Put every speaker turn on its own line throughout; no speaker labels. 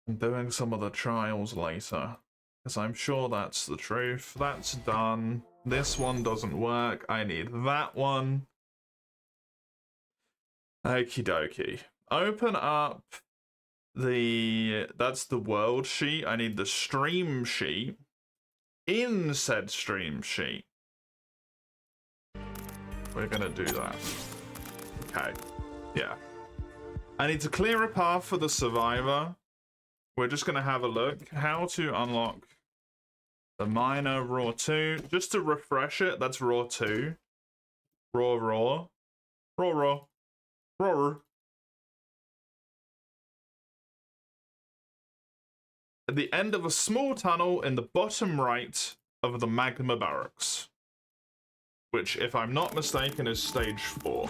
I'm doing some of the trials later, because I'm sure that's the truth. That's done. This one doesn't work. I need that one. Okie dokie. Open up that's the world sheet. I need the stream sheet. In said stream sheet, we're gonna do that. Okay. Yeah. I need to clear a path for the survivor. We're just gonna have a look. How to unlock the miner raw 2. Just to refresh it, that's raw 2. Raw. At the end of a small tunnel in the bottom right of the magma barracks. Which, if I'm not mistaken, is stage 4.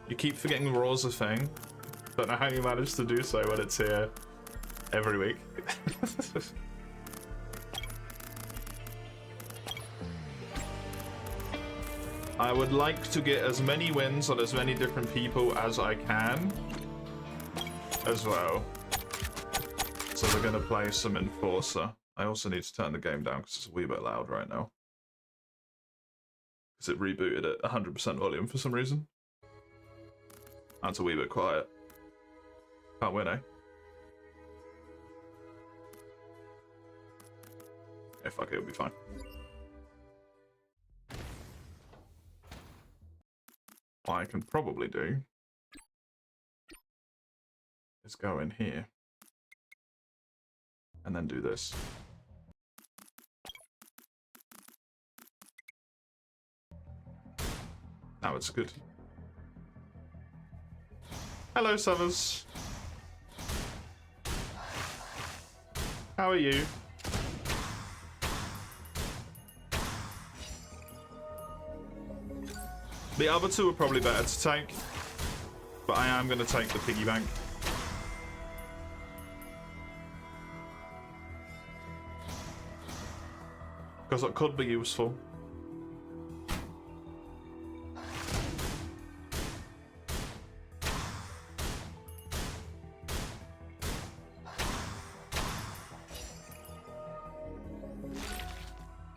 You keep forgetting raw's a thing. Don't know how you manage to do so when it's here every week. I would like to get as many wins on as many different people as I can as well. So we're gonna play some Enforcer. I also need to turn the game down because it's a wee bit loud right now. Because it rebooted at 100% volume for some reason. That's a wee bit quiet. Can't win, eh? Yeah, fuck it, it'll be fine. What I can probably do is go in here and then do this. Now it's good. Hello, Summers. How are you? The other two are probably better to take, but I am going to take the piggy bank. Because it could be useful.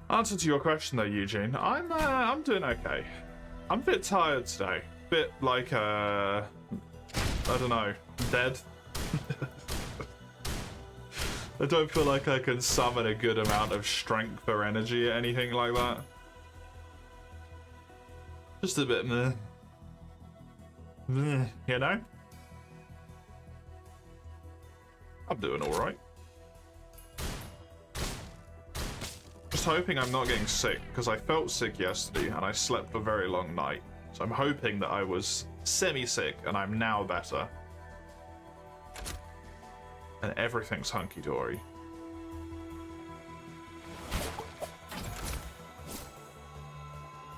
Answer to your question though, Eugene, I'm doing okay. I'm a bit tired today. Bit like I don't know, dead. I don't feel like I can summon a good amount of strength or energy or anything like that. Just a bit meh. Meh, you know? I'm doing alright. Just hoping I'm not getting sick, because I felt sick yesterday and I slept a very long night. So I'm hoping that I was semi-sick and I'm now better. And everything's hunky-dory.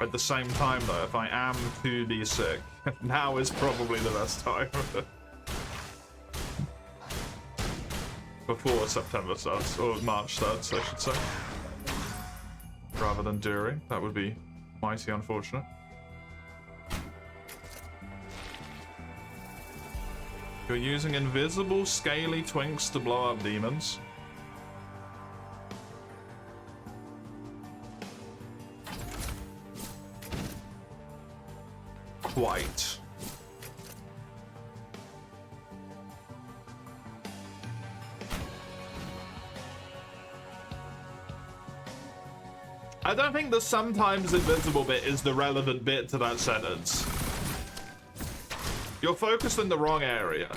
At the same time though, if I am to be sick, now is probably the best time. Before September starts, or March starts, I should say. Rather than during. That would be mighty unfortunate. You're using invisible, scaly twinks to blow up demons. Quite. I don't think the sometimes invisible bit is the relevant bit to that sentence. You're focused in the wrong area.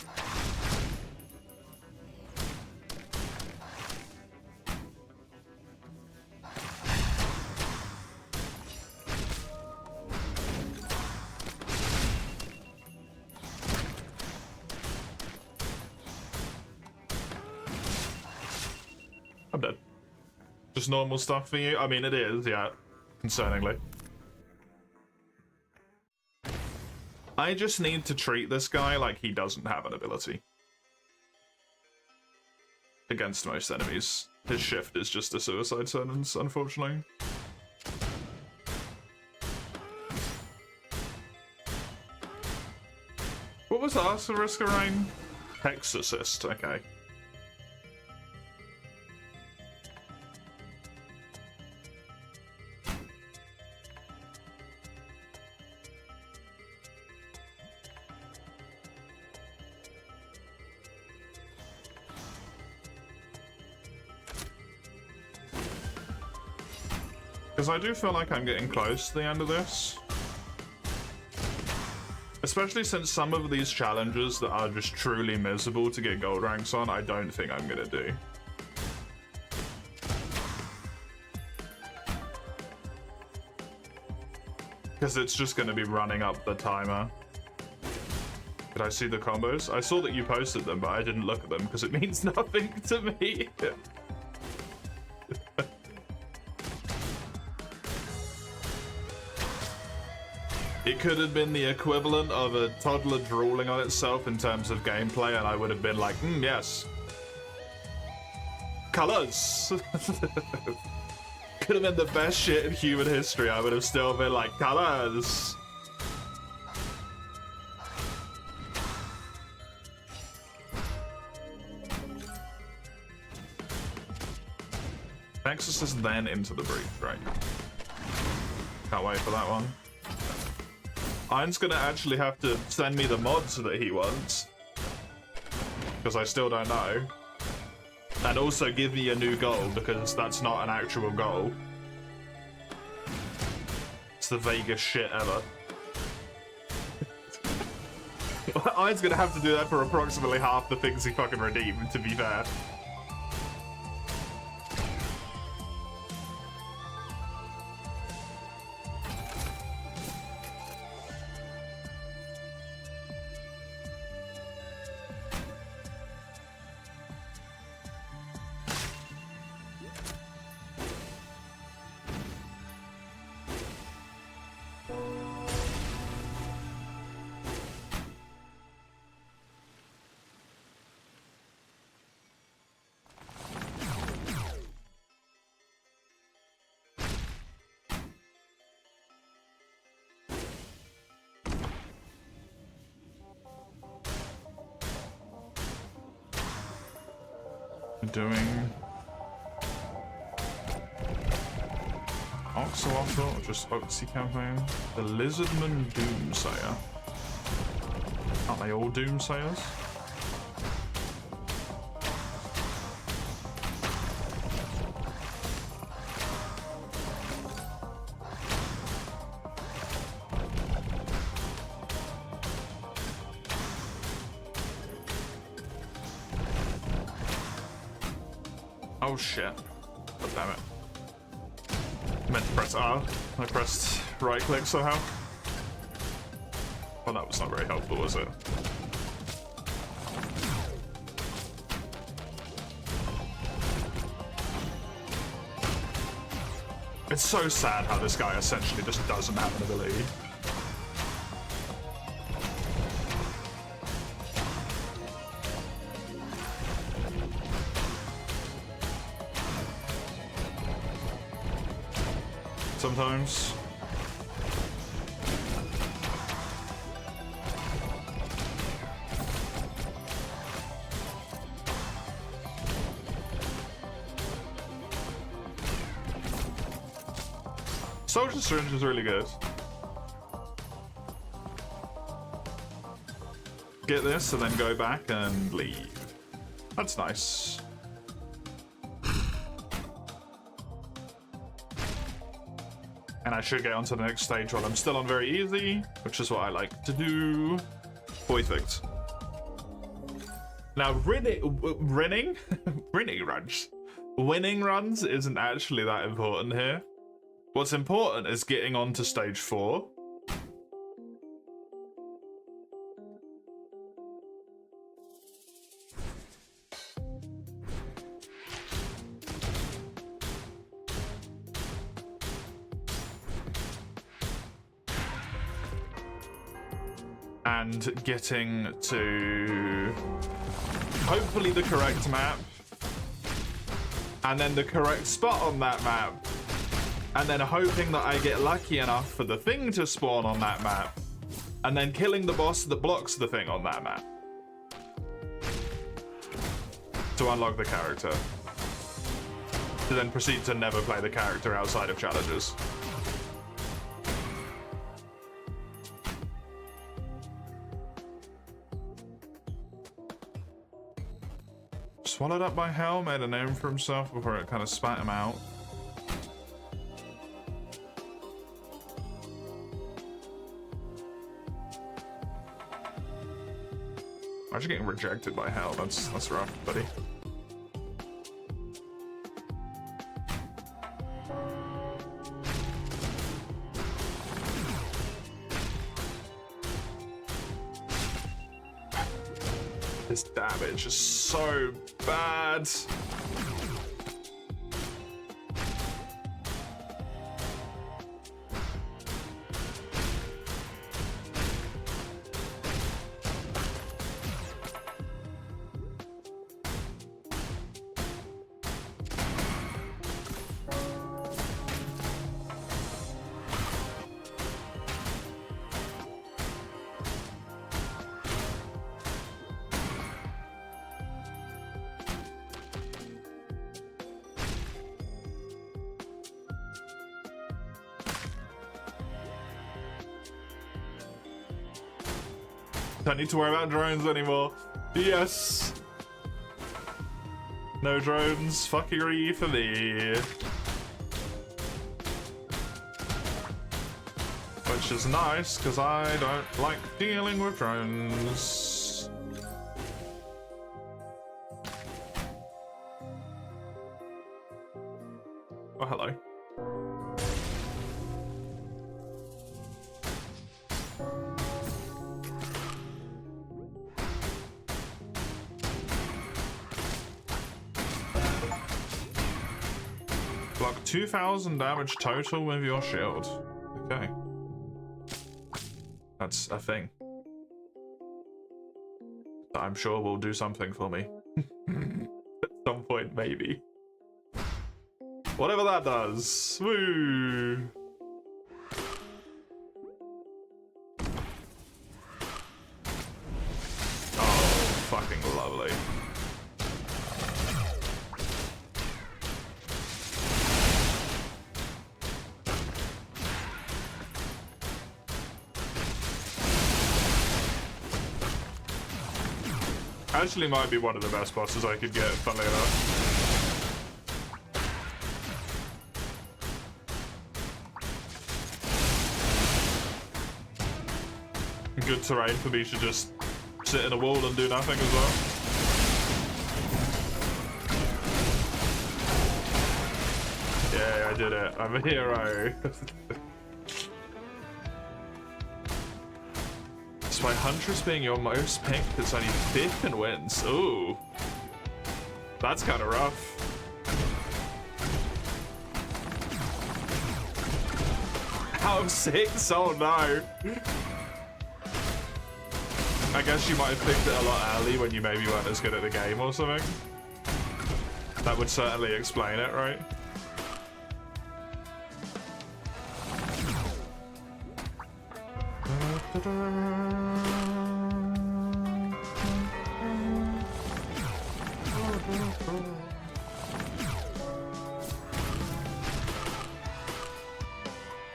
I'm dead. Just normal stuff for you? I mean, it is, yeah, concerningly. I just need to treat this guy like he doesn't have an ability. Against most enemies. His shift is just a suicide sentence, unfortunately. What What was Risk of Rain? Hex Assist, okay. Because I do feel like I'm getting close to the end of this. Especially since some of these challenges that are just truly miserable to get gold ranks on, I don't think I'm gonna do. Because it's just gonna be running up the timer. Did I see the combos? I saw that you posted them, but I didn't look at them because it means nothing to me. It could have been the equivalent of a toddler drooling on itself in terms of gameplay, and I would have been like, yes. Colors! Could have been the best shit in human history. I would have still been like, colors! Nexus is then into the breach, right? Can't wait for that one. Iron's gonna actually have to send me the mods that he wants. Because I still don't know. And also give me a new goal, because that's not an actual goal. It's the vaguest shit ever. Iron's gonna have to do that for approximately half the things he fucking redeemed, to be fair. Doing Oxalotl or just Oxy campaign? The Lizardman Doomsayer. Aren't they all Doomsayers? Oh shit. God damn it. I meant to press R. I pressed right click somehow. Well, that was not very helpful, was it? It's so sad how this guy essentially just doesn't have an ability. Sometimes. Soldier Syringe is really good. Get this and then go back and leave. That's nice. And I should get onto the next stage while I'm still on very easy, which is what I like to do. Perfect. Now, winning runs isn't actually that important here. What's important is getting onto stage 4. And getting to hopefully the correct map, and then the correct spot on that map, and then hoping that I get lucky enough for the thing to spawn on that map, and then killing the boss that blocks the thing on that map to unlock the character. To then proceed to never play the character outside of challenges. Swallowed up by hell, made a name for himself before it kind of spat him out. Imagine getting rejected by hell. That's rough, buddy. This damage is so bad. Don't need to worry about drones anymore. Yes! No drones, fuckery for me. Which is nice, because I don't like dealing with drones. Oh, hello. Block 2,000 damage total with your shield. Okay. That's a thing. That I'm sure will do something for me. At some point, maybe. Whatever that does. Woo! Oh, fucking lovely. Actually might be one of the best bosses I could get, funnily enough. Good terrain for me to just sit in a wall and do nothing as well. Yeah, I did it. I'm a hero. Despite Huntress being your most picked, it's only 5th in wins. Ooh. That's kind of rough. Out of 6? Oh no. I guess you might have picked it a lot early when you maybe weren't as good at the game or something. That would certainly explain it, right?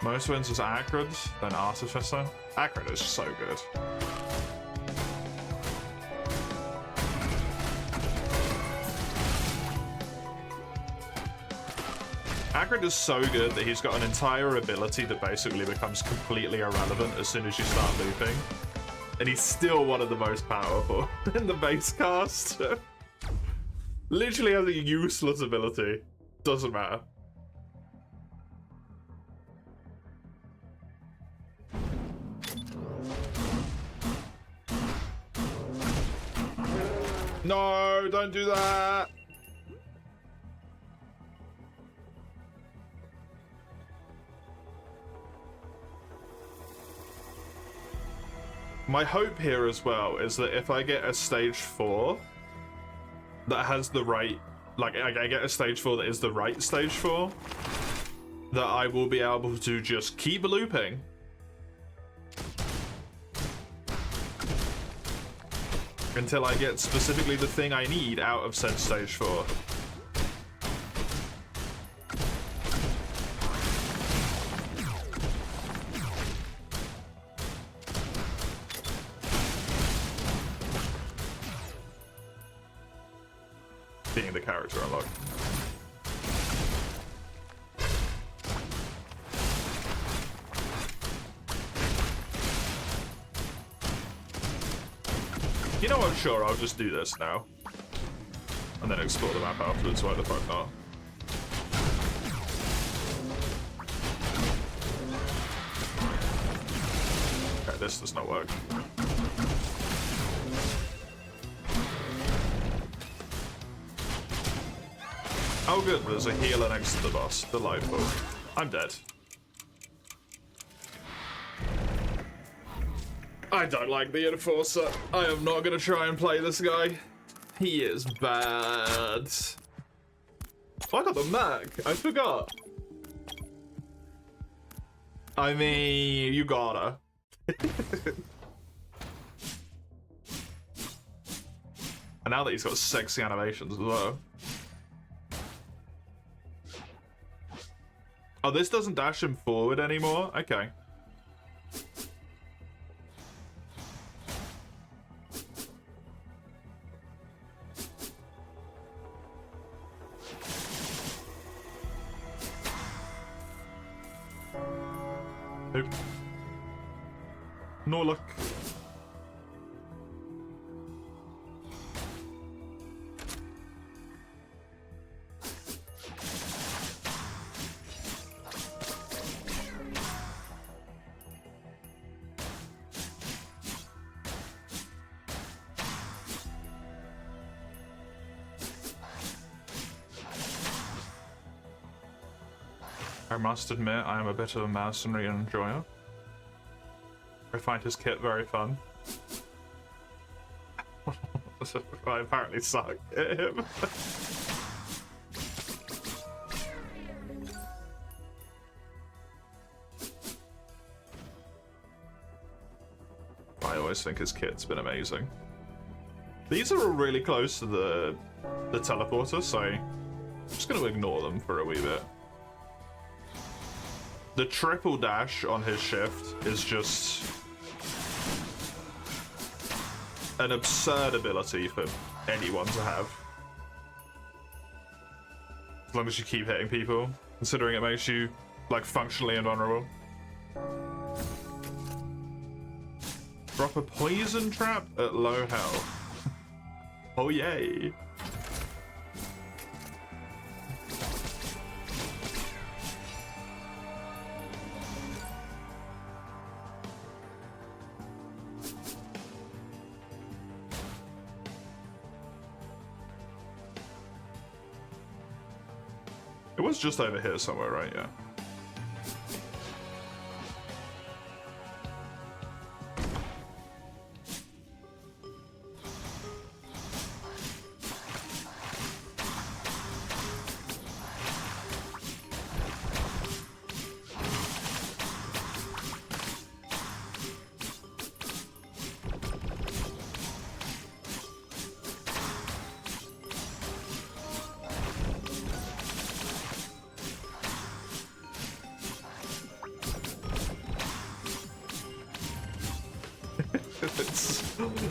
Most wins was Acrid, then Artificer. Acrid is so good. Acrid is so good that he's got an entire ability that basically becomes completely irrelevant as soon as you start looping. And he's still one of the most powerful in the base cast. Literally has a useless ability. Doesn't matter. No, don't do that. My hope here as well is that if I get a stage 4 that has the right, like I get a stage 4 that is the right stage 4, that I will be able to just keep looping Until I get specifically the thing I need out of said stage 4. Being the character unlocked. You know what, sure, I'll just do this now. And then explore the map afterwards, why the fuck not? Okay, this does not work. Oh good, there's a healer next to the boss. Delightful. I'm dead. I don't like the Enforcer. I am not gonna try and play this guy. He is bad. Oh, I got the Mac. I forgot. I mean, you gotta. And now that he's got sexy animations as well. Oh, this doesn't dash him forward anymore? Okay. Nope. No luck. I must admit, I am a bit of a mercenary enjoyer. I find his kit very fun. I apparently suck at him. I always think his kit's been amazing. These are all really close to the teleporter, so I'm just going to ignore them for a wee bit. The triple dash on his shift is just an absurd ability for anyone to have. As long as you keep hitting people, considering it makes you, like, functionally invulnerable. Drop a poison trap at low health. Oh yay. It was just over here somewhere, right? Yeah.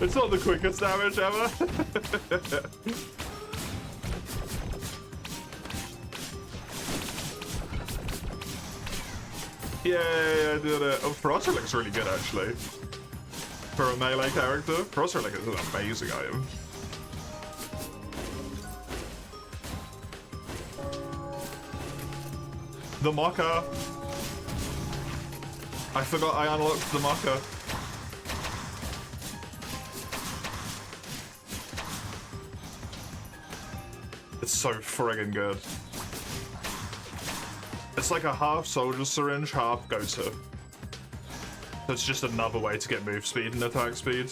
It's not the quickest damage ever. Yay, I did it. Oh, Frosser looks really good actually. For a melee character, Frosser looks is an amazing item. The Mocha. I forgot I unlocked the Mocha. It's so friggin' good. It's like a half soldier syringe, half go-to. So it's just another way to get move speed and attack speed.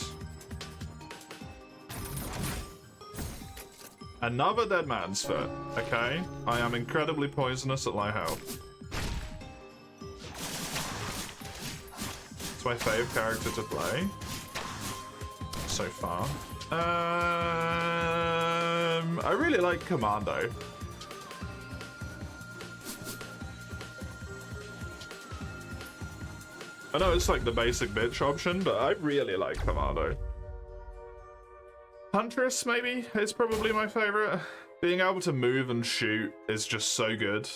Another dead man's foot, okay? I am incredibly poisonous at low health. It's my fave character to play. so far. I really like Commando. I know it's like the basic bitch option, but I really like Commando. Huntress, maybe, is probably my favorite. Being able to move and shoot is just so good.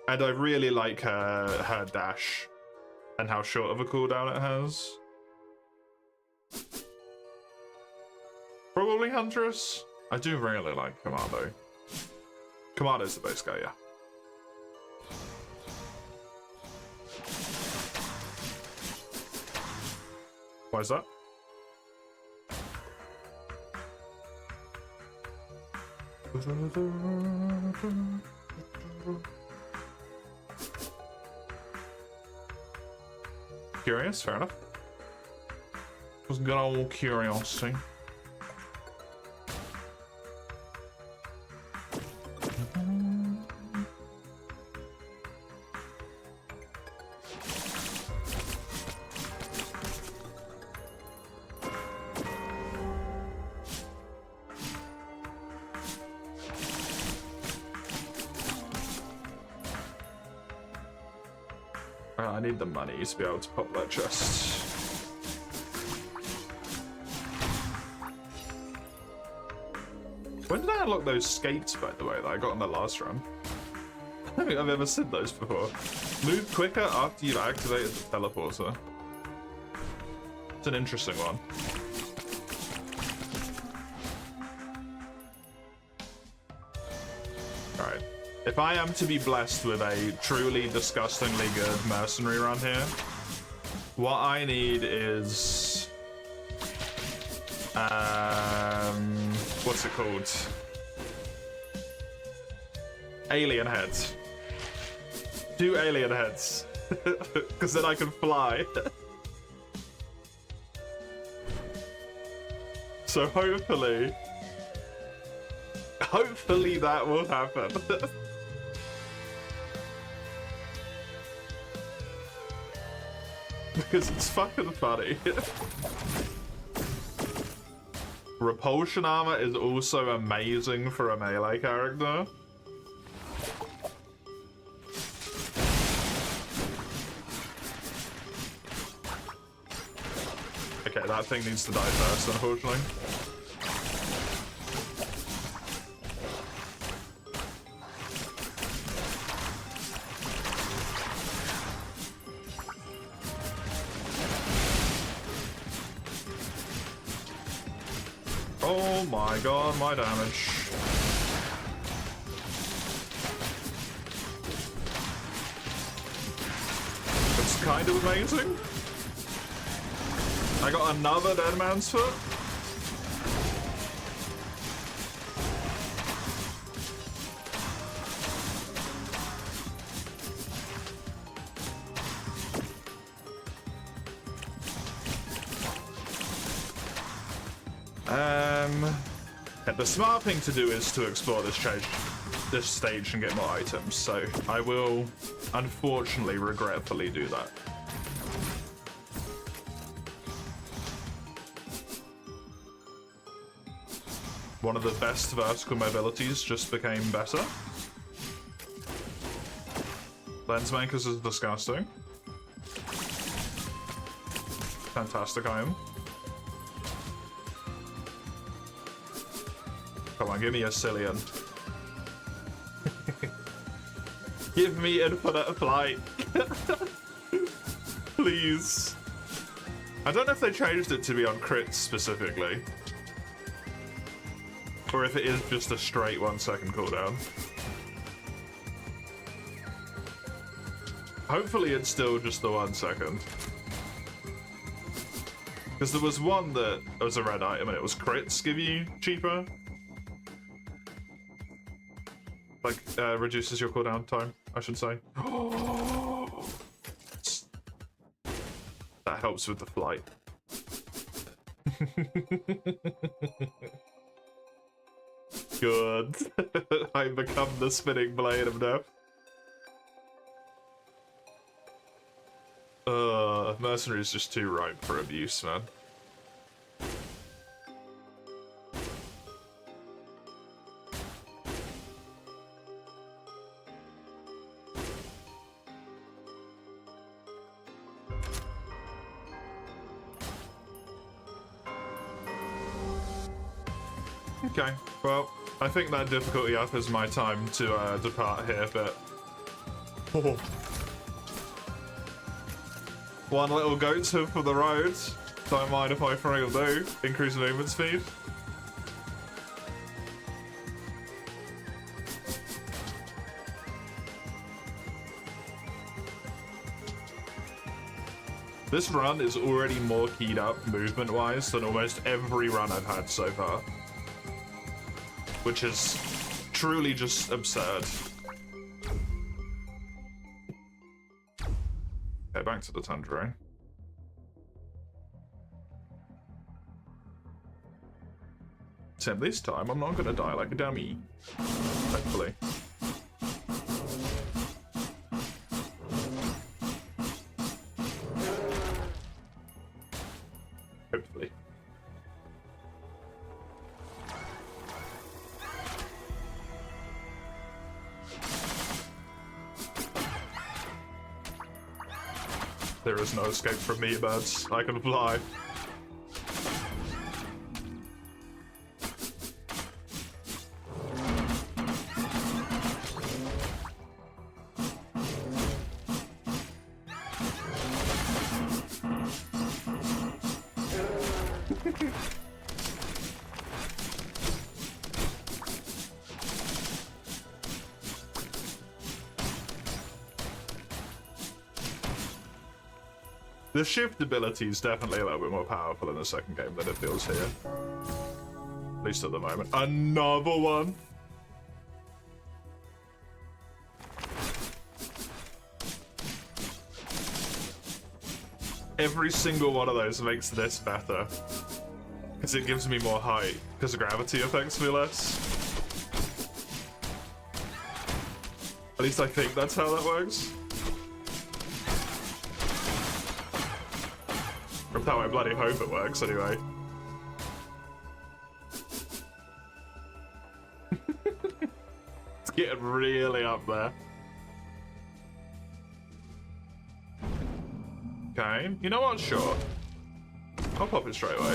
And I really like her dash and how short of a cooldown it has. Probably Huntress. I do really like Commando. Commando's the best guy, yeah. Why is that? Curious, fair enough. Just good old curiosity. I need the money to be able to pop that chest. When did I unlock those skates, by the way, that I got in the last run? I don't think I've ever seen those before. Move quicker after you've activated the teleporter. It's an interesting one. Alright. If I am to be blessed with a truly disgustingly good mercenary run here, what I need is... what's it called? Alien heads. 2 alien heads. Because then I can fly. So hopefully that will happen. Because it's fucking funny. Repulsion armor is also amazing for a melee character. Okay, that thing needs to die first, unfortunately. Oh my god, my damage. It's kind of amazing. I got another dead man's foot. The smart thing to do is to explore this stage and get more items, so I will unfortunately regretfully do that. One of the best vertical mobilities just became better. Lens makers is disgusting. Fantastic item. Come on, give me a Cillian. Give me infinite flight. Please. I don't know if they changed it to be on crits specifically. Or if it is just a straight 1 second cooldown. Hopefully it's still just the 1 second. Because there was one that was a red item and it was crits give you cheaper. Like, reduces your cooldown time, I should say. That helps with the flight. Good. I become the spinning blade of death. Mercenary is just too ripe for abuse, man. Okay, well, I think that difficulty up is my time to depart here, but... Oh. One little goat's hoof for the road. Don't mind if I fail do. Increase movement speed. This run is already more keyed up movement-wise than almost every run I've had so far. Which is truly just absurd. Okay, back to the Tundra. Except this time, I'm not gonna die like a dummy. Hopefully. Hopefully. There is no escape from me, birds. I can fly. The shift ability is definitely a little bit more powerful in the second game than it feels here. At least at the moment. Another one! Every single one of those makes this better. Because it gives me more height, because gravity affects me less. At least I think that's how that works. That's how I bloody hope it works, anyway. It's getting really up there. Okay, you know what? Sure. I'll pop it straight away.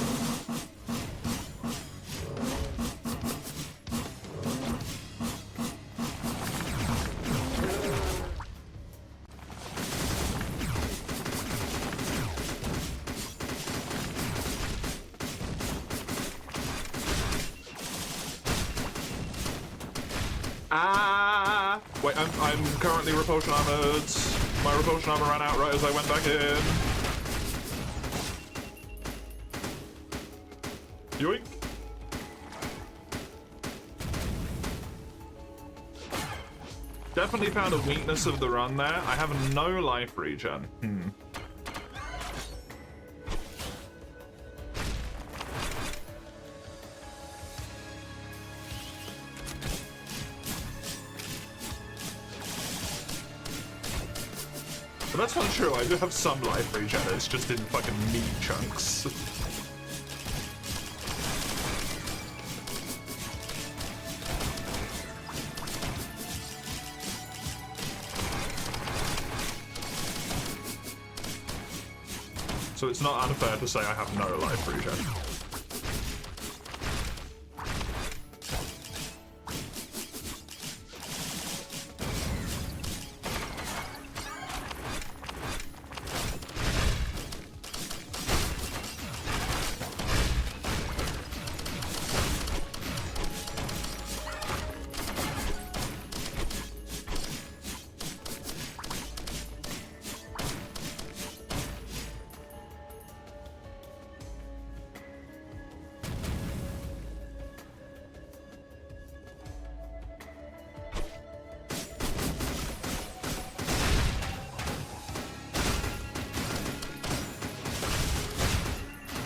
Ah! Wait, I'm currently repulsion armored. My repulsion armor ran out right as I went back in. Yoink. Definitely found a weakness of the run there. I have no life regen. But that's not true, I do have some life regen, it's just in fucking meat chunks. So it's not unfair to say I have no life regen.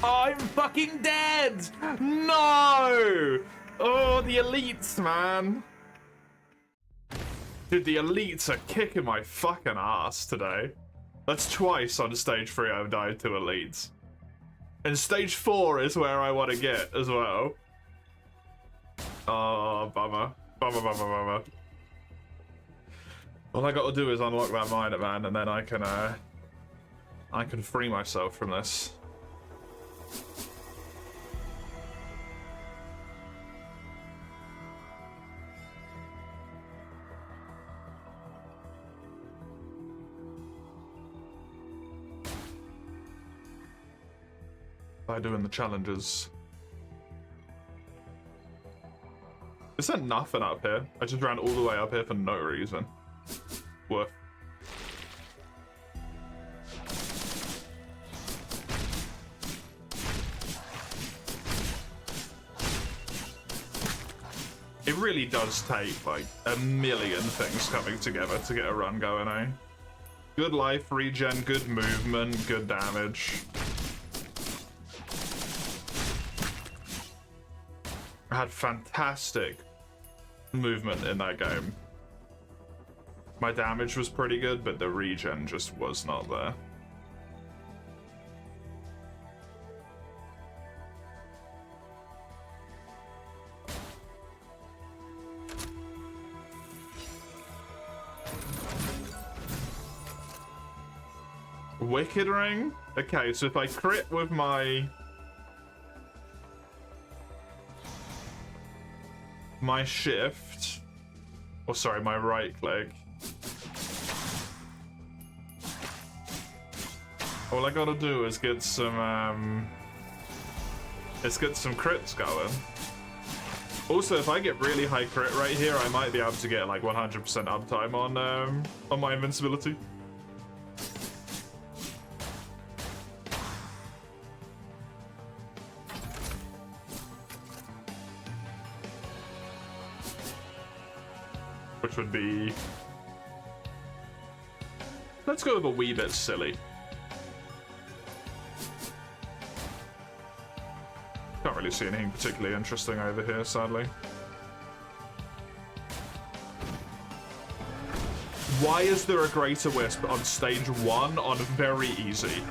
I'm fucking dead! No! Oh, the elites, man. Dude, the elites are kicking my fucking ass today. That's twice on stage 3 I've died to elites. And stage 4 is where I want to get as well. Oh, bummer. Bummer, bummer, bummer. All I gotta do is unlock that miner, man, and then I can free myself from this. by doing the challenges. Is there nothing up here? I just ran all the way up here for no reason. Worth. It really does take like a million things coming together to get a run going, eh? Good life regen, good movement, good damage. I had fantastic movement in that game. My damage was pretty good, but the regen just was not there. Wicked Ring? Okay, so if I crit with my shift, or sorry, my right click, all I gotta do is get some crits going. Also, if I get really high crit right here, I might be able to get like 100% uptime on my invincibility. Which would be... Let's go with a wee bit silly. Can't really see anything particularly interesting over here, sadly. Why is there a Greater Wisp on stage 1 on very easy?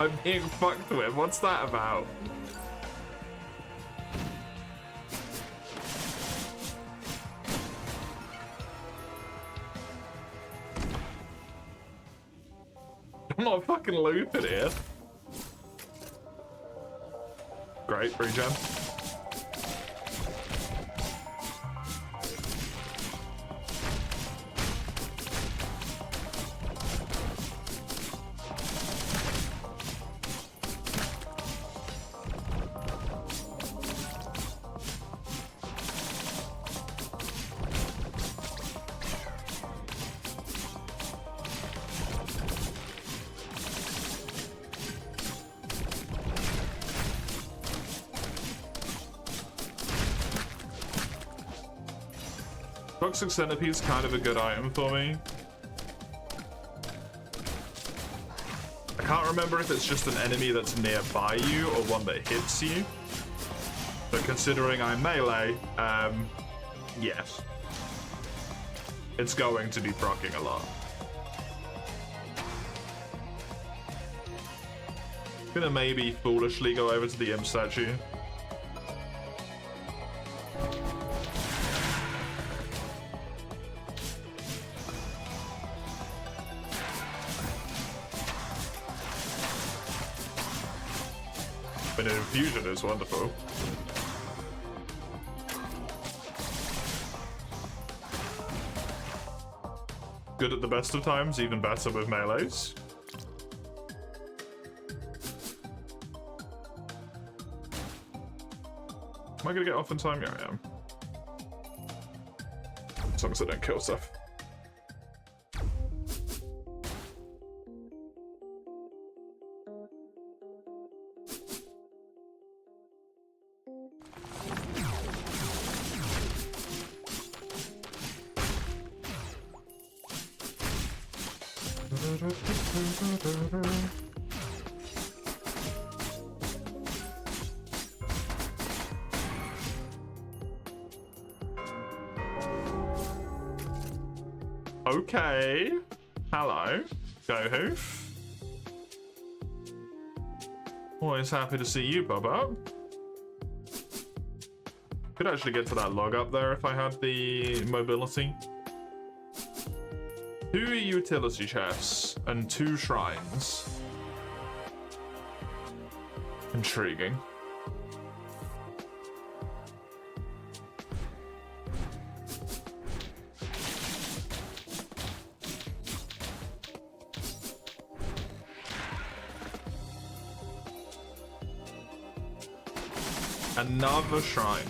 I'm being fucked with. What's that about? I'm not fucking looping here. Great, regen. Toxic Centipede is kind of a good item for me. I can't remember if it's just an enemy that's nearby you or one that hits you. But considering I'm melee, yes. It's going to be proccing a lot. Gonna maybe foolishly go over to the imp statue. But an infusion is wonderful. Good at the best of times, even better with melees. Am I gonna get off in time? Yeah, I am. As long as I don't kill stuff. Okay. Hello, Gohoof. Always happy to see you pop up. Could actually get to that log up there if I had the mobility. 2 utility chests and 2 shrines. Intriguing. Another shrine.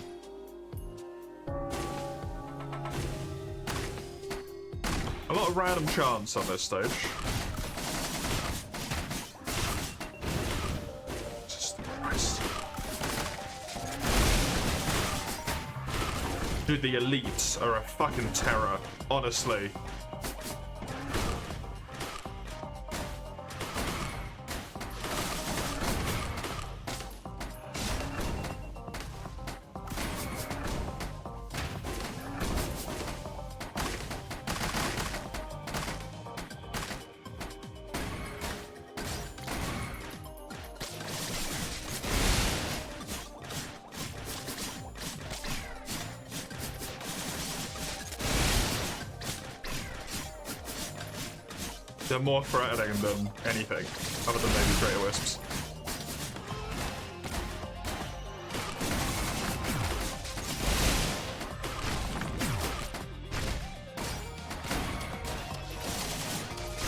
A lot of random chants on this stage. Jesus Christ. Dude, the elites are a fucking terror, honestly. They're more threatening than anything, other than maybe Greater Wisps.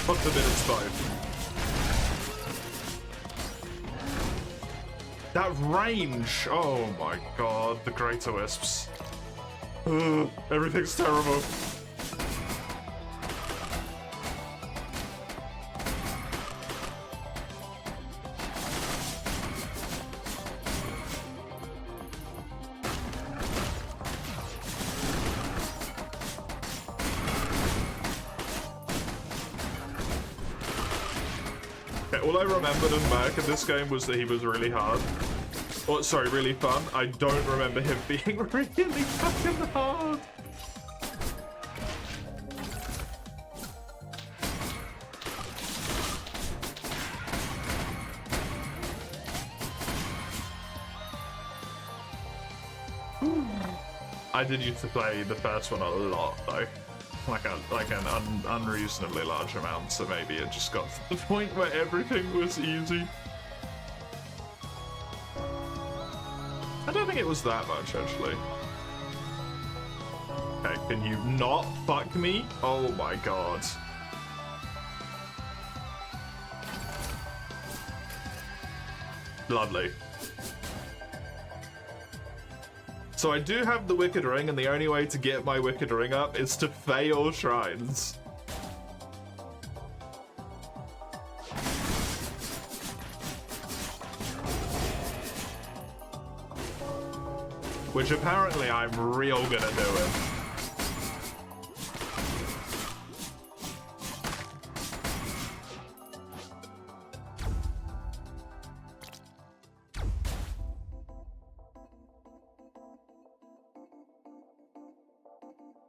Fuck the minutes 5. That range! Oh my god, the Greater Wisps. Ugh, everything's terrible. All I remembered of Merc in this game was that he was really hard. Oh, sorry, really fun. I don't remember him being really fucking hard. I did used to play the first one a lot, though. Like an unreasonably large amount, so maybe it just got to the point where everything was easy. I don't think it was that much, actually. Okay, can you not fuck me? Oh my god. Lovely. So I do have the Wicked Ring, and the only way to get my Wicked Ring up is to fail shrines. Which apparently I'm real good at doing.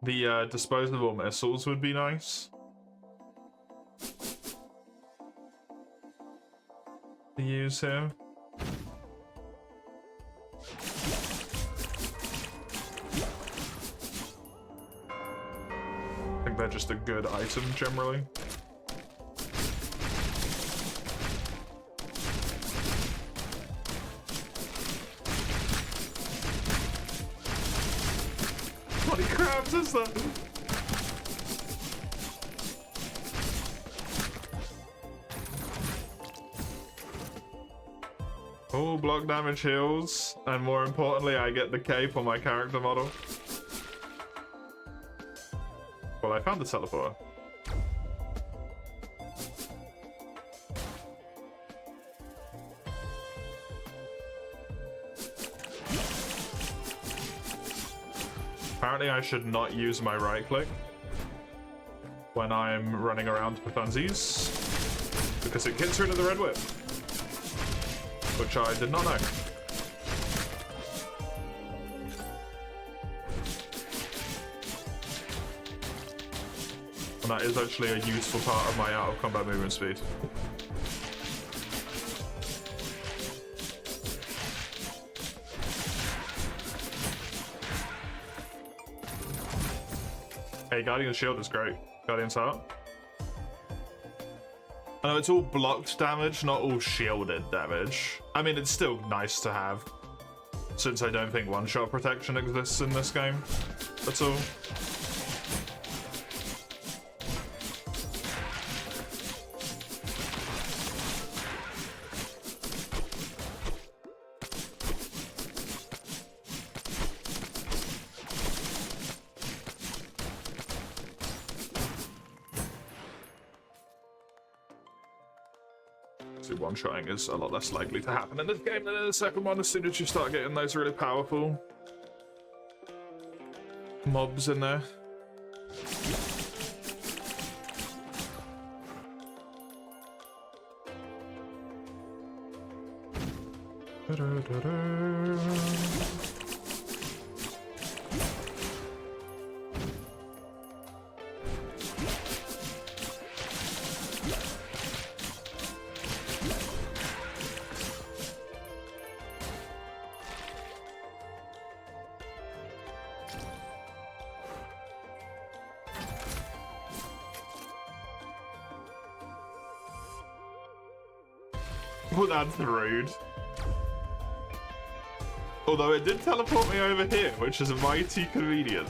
The disposable missiles would be nice to use here. I think they're just a good item generally. What crabs is that? Oh, block damage heals, and more importantly, I get the cape on my character model. Well, I found the teleporter. Apparently I should not use my right click when I'm running around for funsies, because it gets rid of the red whip, which I did not know. And that is actually a useful part of my out of combat movement speed. Hey, Guardian's Shield is great. Guardian's Heart. I know it's all blocked damage, not all shielded damage. I mean, it's still nice to have, since I don't think one-shot protection exists in this game at all. obviously one-shotting is a lot less likely to happen in this game than in the second one as soon as you start getting those really powerful mobs in there. Well, that's rude. Although it did teleport me over here, which is mighty convenient.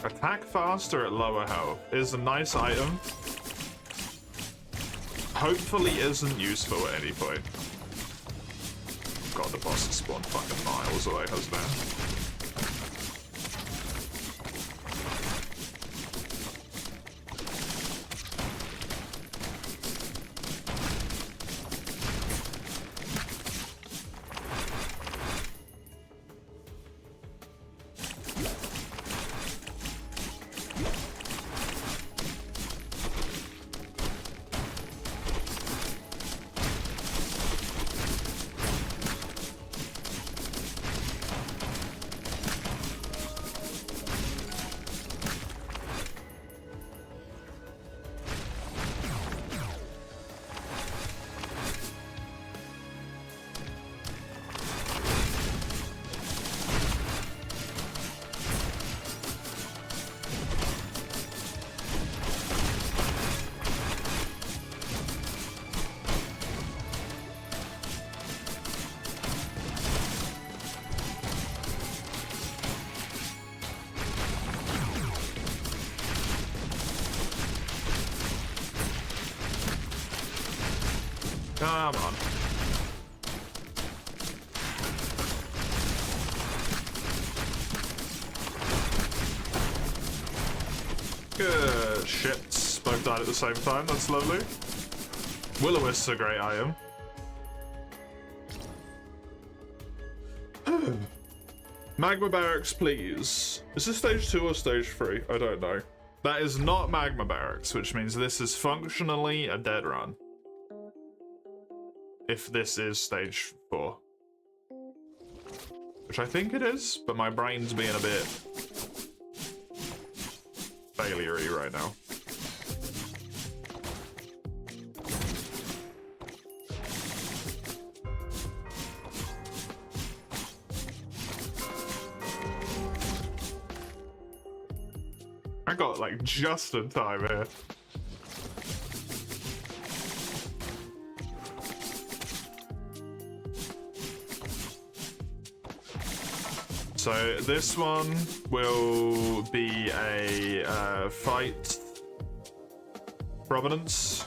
Attack faster at lower health is a nice item. Hopefully isn't useful at any point. God, the boss has spawned fucking miles away, hasn't it? Come on. Good shit. Both died at the same time. That's lovely. Will-O-Wisps are a great item. Magma Barracks, please. Is this stage 2 or stage 3? I don't know. That is not Magma Barracks, which means this is functionally a dead run. If this is stage 4. Which I think it is, but my brain's being a bit failure-y right now. I got like just in time here. So this one will be a fight Provenance,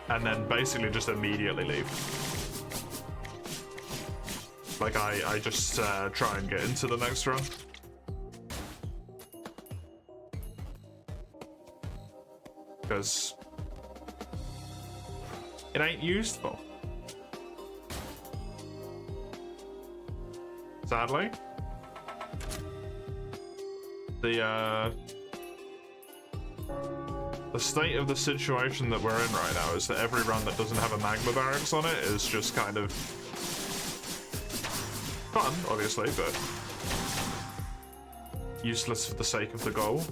and then basically just immediately leave. Like I just try and get into the next run. Because it ain't useful. Sadly. The state of the situation that we're in right now is that every run that doesn't have a Magma Barracks on it is just kind of fun, obviously, but useless for the sake of the goal.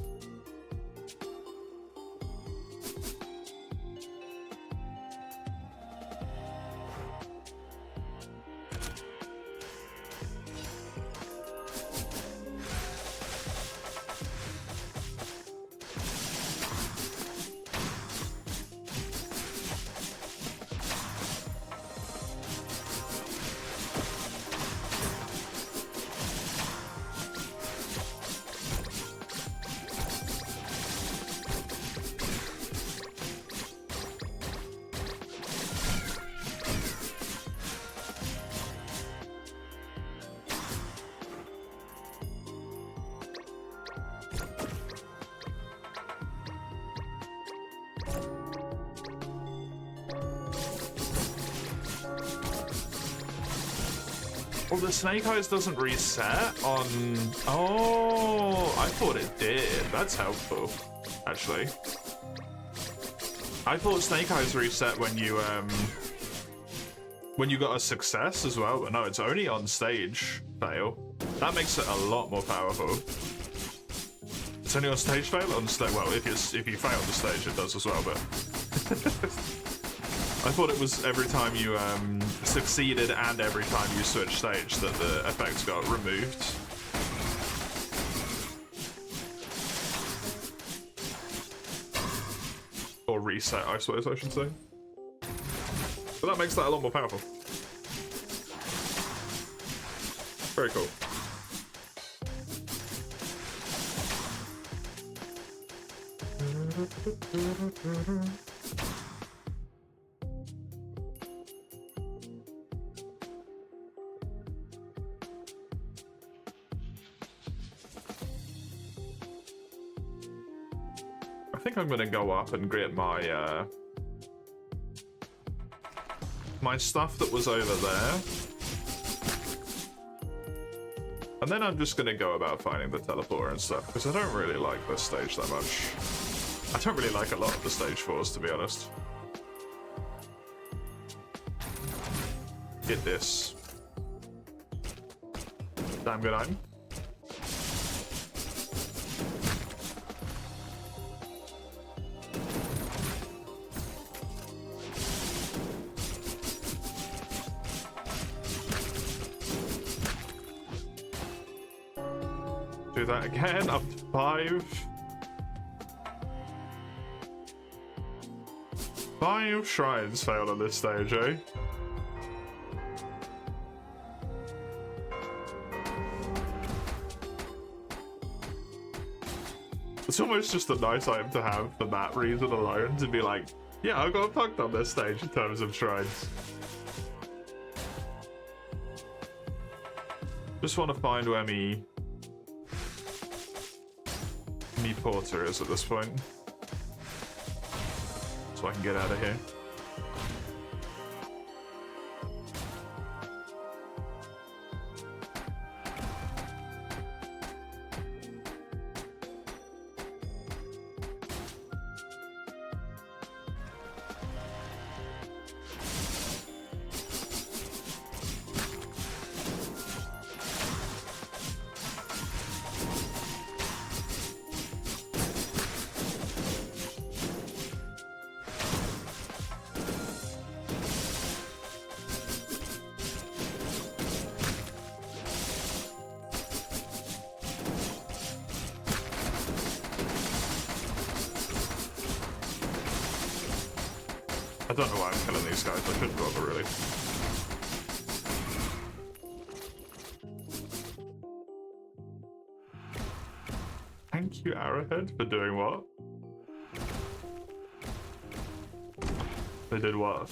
Well, the Snake Eyes doesn't reset on... Oh, I thought it did. That's helpful, actually. I thought Snake Eyes reset when you got a success as well, but no, it's only on stage fail. That makes it a lot more powerful. It's only on stage fail? On stage, well, if you fail the stage, it does as well, but... I thought it was every time you succeeded and every time you switched stage that the effects got removed. Or reset, I suppose I should say. But that makes that a lot more powerful. Very cool. I think I'm gonna go up and get my my stuff that was over there. And then I'm just gonna go about finding the teleporter and stuff, because I don't really like this stage that much. I don't really like a lot of the stage 4s, to be honest. Get this. Damn good item. Do that again, up to 5. 5 shrines failed on this stage, eh? It's almost just a nice item to have for that reason alone, to be like, yeah, I got fucked on this stage in terms of shrines. Just want to find where me porter is at this point, so I can get out of here. I don't know why I'm killing these guys, I shouldn't bother really. Thank you, Arrowhead, for doing what? They did what?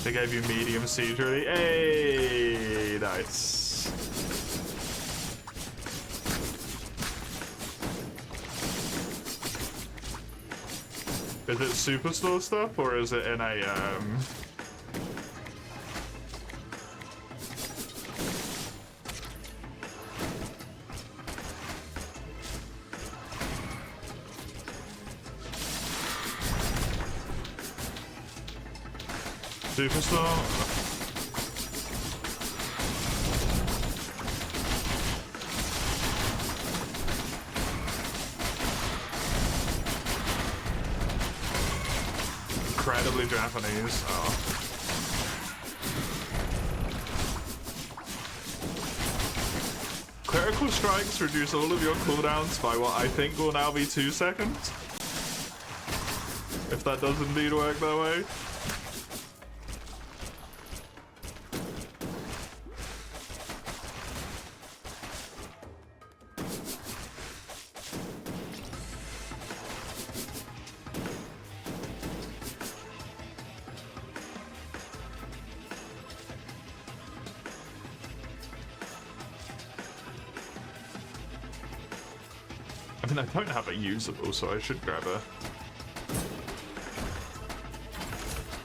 They gave you medium siege ready. Hey, nice. Is it superstore stuff or is it in a superstar? Incredibly Japanese. Oh. Critical strikes reduce all of your cooldowns by what I think will now be 2 seconds. If that does indeed work that way. mean, I don't have a usable, so I should grab a...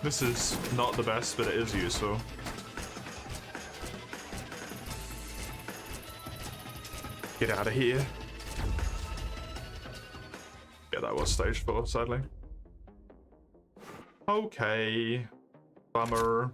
This is not the best, but it is useful. Get out of here. Yeah, that was stage 4, sadly. Okay. Bummer.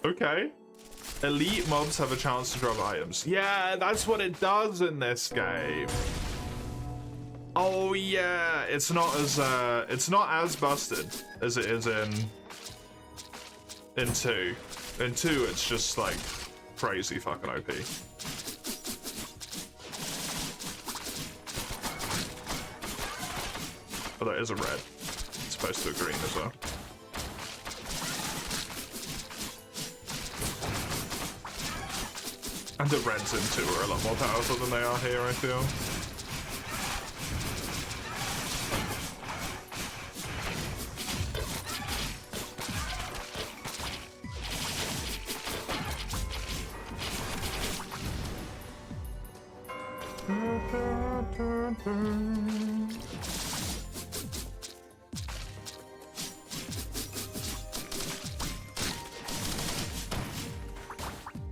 Okay. Elite mobs have a chance to drop items. Yeah, that's what it does in this game. Oh yeah, it's not as busted as it is in 2. In 2, it's just like crazy fucking OP. Although it is a red. It's supposed to be green as well. And the reds in 2 are a lot more powerful than they are here, I feel.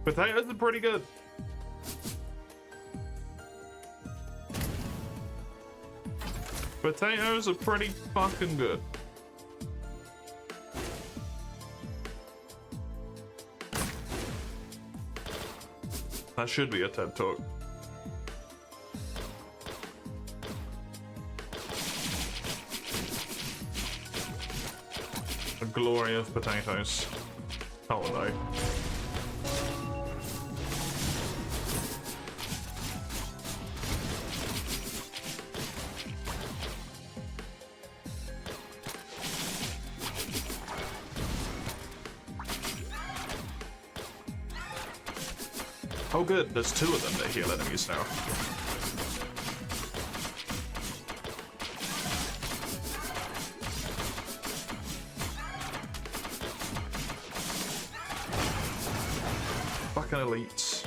Potatoes are pretty good. Potatoes are pretty fucking good. That should be a TED Talk. The glory of potatoes. Oh no. Oh good, there's 2 of them that heal enemies now. Fucking elites.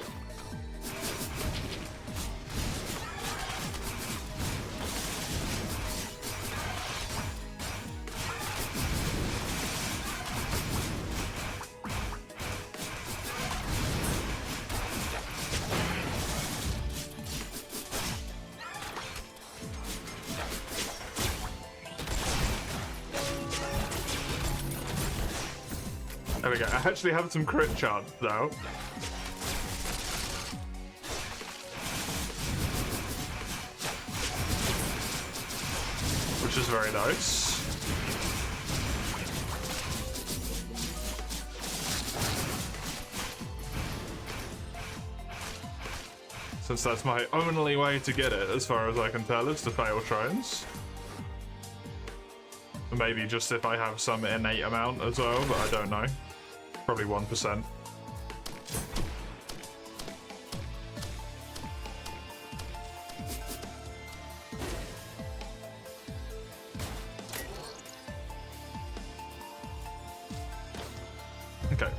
There we go. I actually have some crit chance now. Which is very nice. Since that's my only way to get it, as far as I can tell, is to fail tries. Maybe just if I have some innate amount as well, but I don't know. Probably 1%. Okay.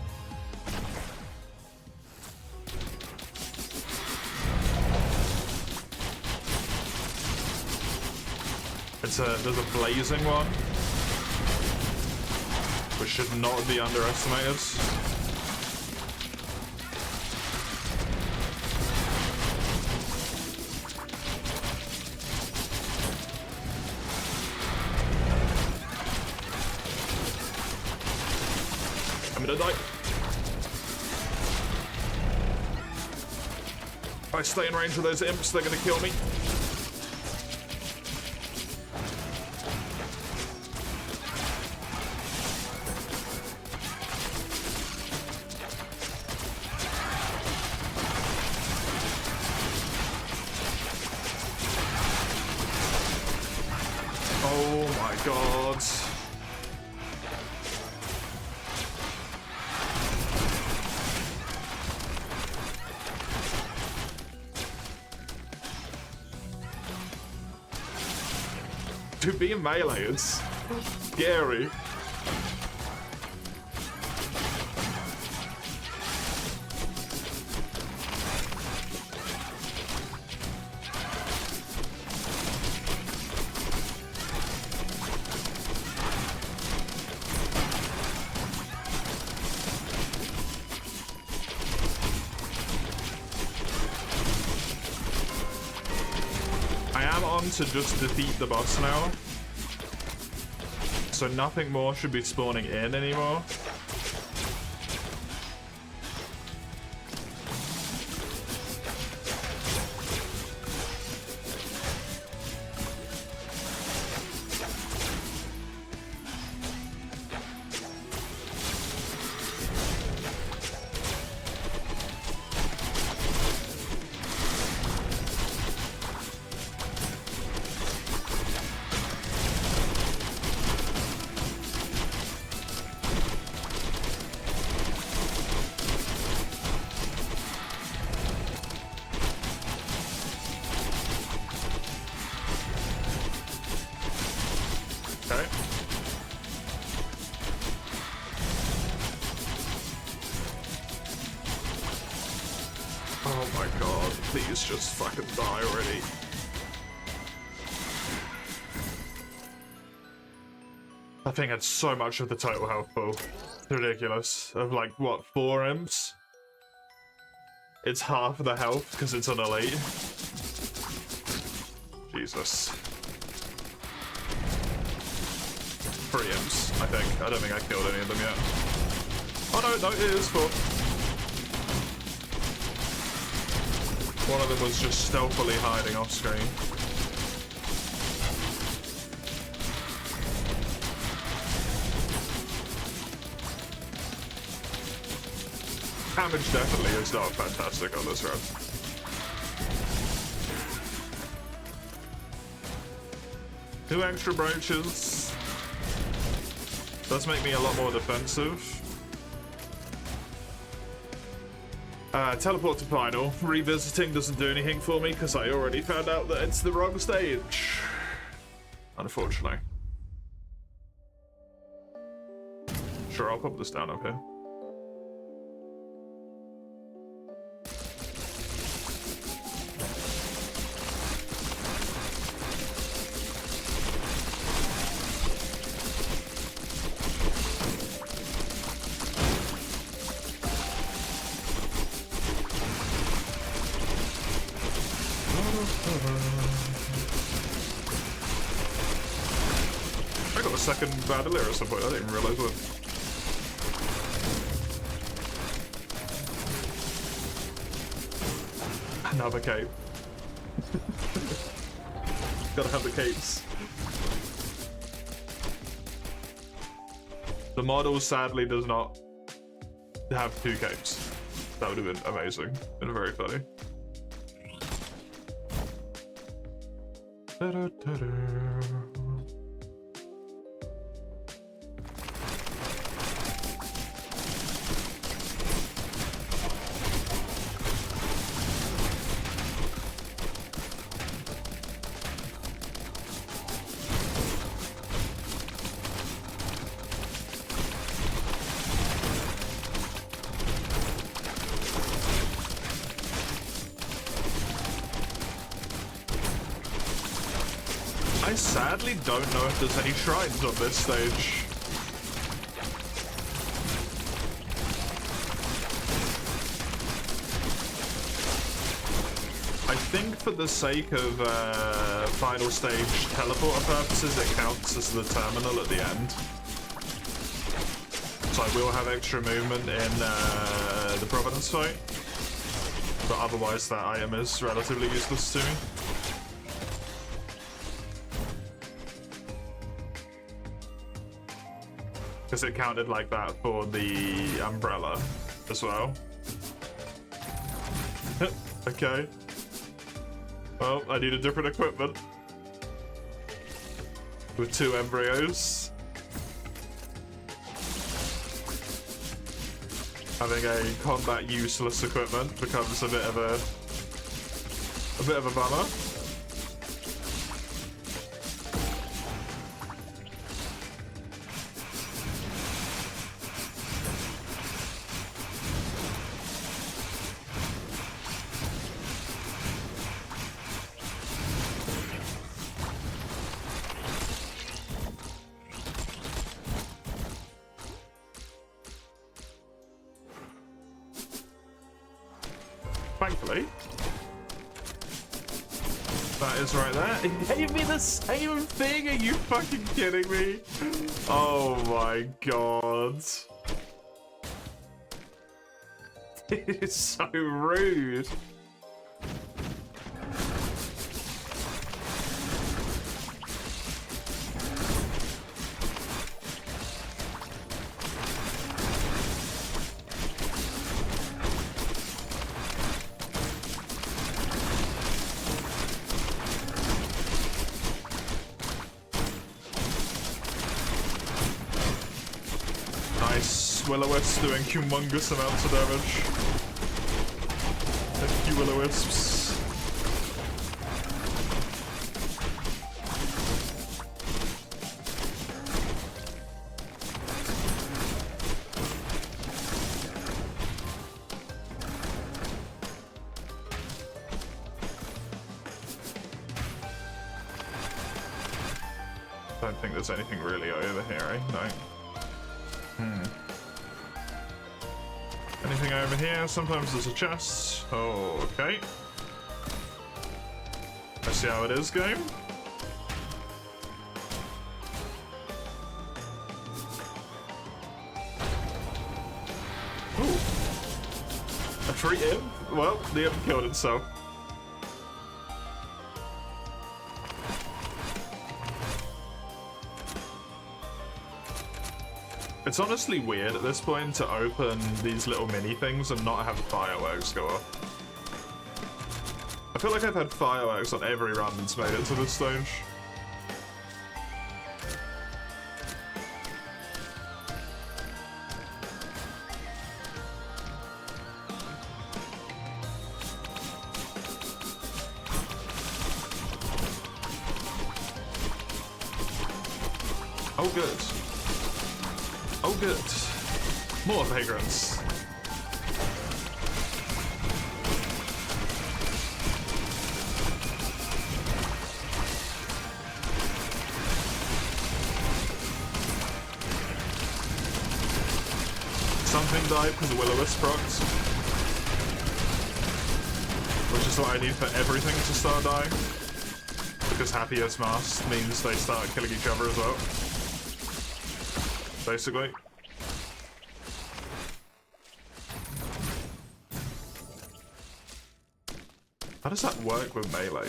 There's a blazing one, which should not be underestimated. I'm gonna die. If I stay in range of those imps, they're gonna kill me. Oh my god. Dude, being melee is scary. To just defeat the boss now, so nothing more should be spawning in anymore. Just fucking die already. That thing had so much of the total health pool. It's ridiculous. Of like, what, 4 imps? It's half of the health because it's an elite. Jesus. 3 imps, I think. I don't think I killed any of them yet. Oh no, it is 4. One of them was just stealthily hiding off screen. Damage definitely is not fantastic on this run. Two extra brooches. Does make me a lot more defensive. Teleport to final. Revisiting doesn't do anything for me because I already found out that it's the wrong stage. Unfortunately. Sure, I'll pop this down up here. I got a second bandolier at some point, I didn't even realise what. Another cape. Gotta have the capes. The model sadly does not have 2 capes. That would have been amazing and very funny. I sadly don't know if there's any shrines on this stage. I think for the sake of final stage teleporter purposes, it counts as the terminal at the end. So I will have extra movement in the Providence fight. But otherwise that item is relatively useless to me. Because it counted like that for the umbrella as well. Okay. Well, I need a different equipment. with 2 embryos. Having a combat useless equipment becomes a bit of a bummer. Thankfully, that is right there. It gave me the same thing. Are you fucking kidding me? Oh my god. It is so rude. Will-o-wisps doing humongous amounts of damage. Thank you, will-o-wisps. Don't think there's anything really over here, eh? No. Anything over here? Sometimes there's a chest. Oh, okay. I see how it is, game. Ooh. A free imp? Well, the imp killed itself. It's honestly weird at this point to open these little mini things and not have fireworks go off. I feel like I've had fireworks on every run that's made it to this stage. Oh, good. Oh, good. More vagrants. Something died because the will-o-wisp procs. Which is what I need for everything to start dying. Because Happy as Mask means they start killing each other as well. Basically. How does that work with melee?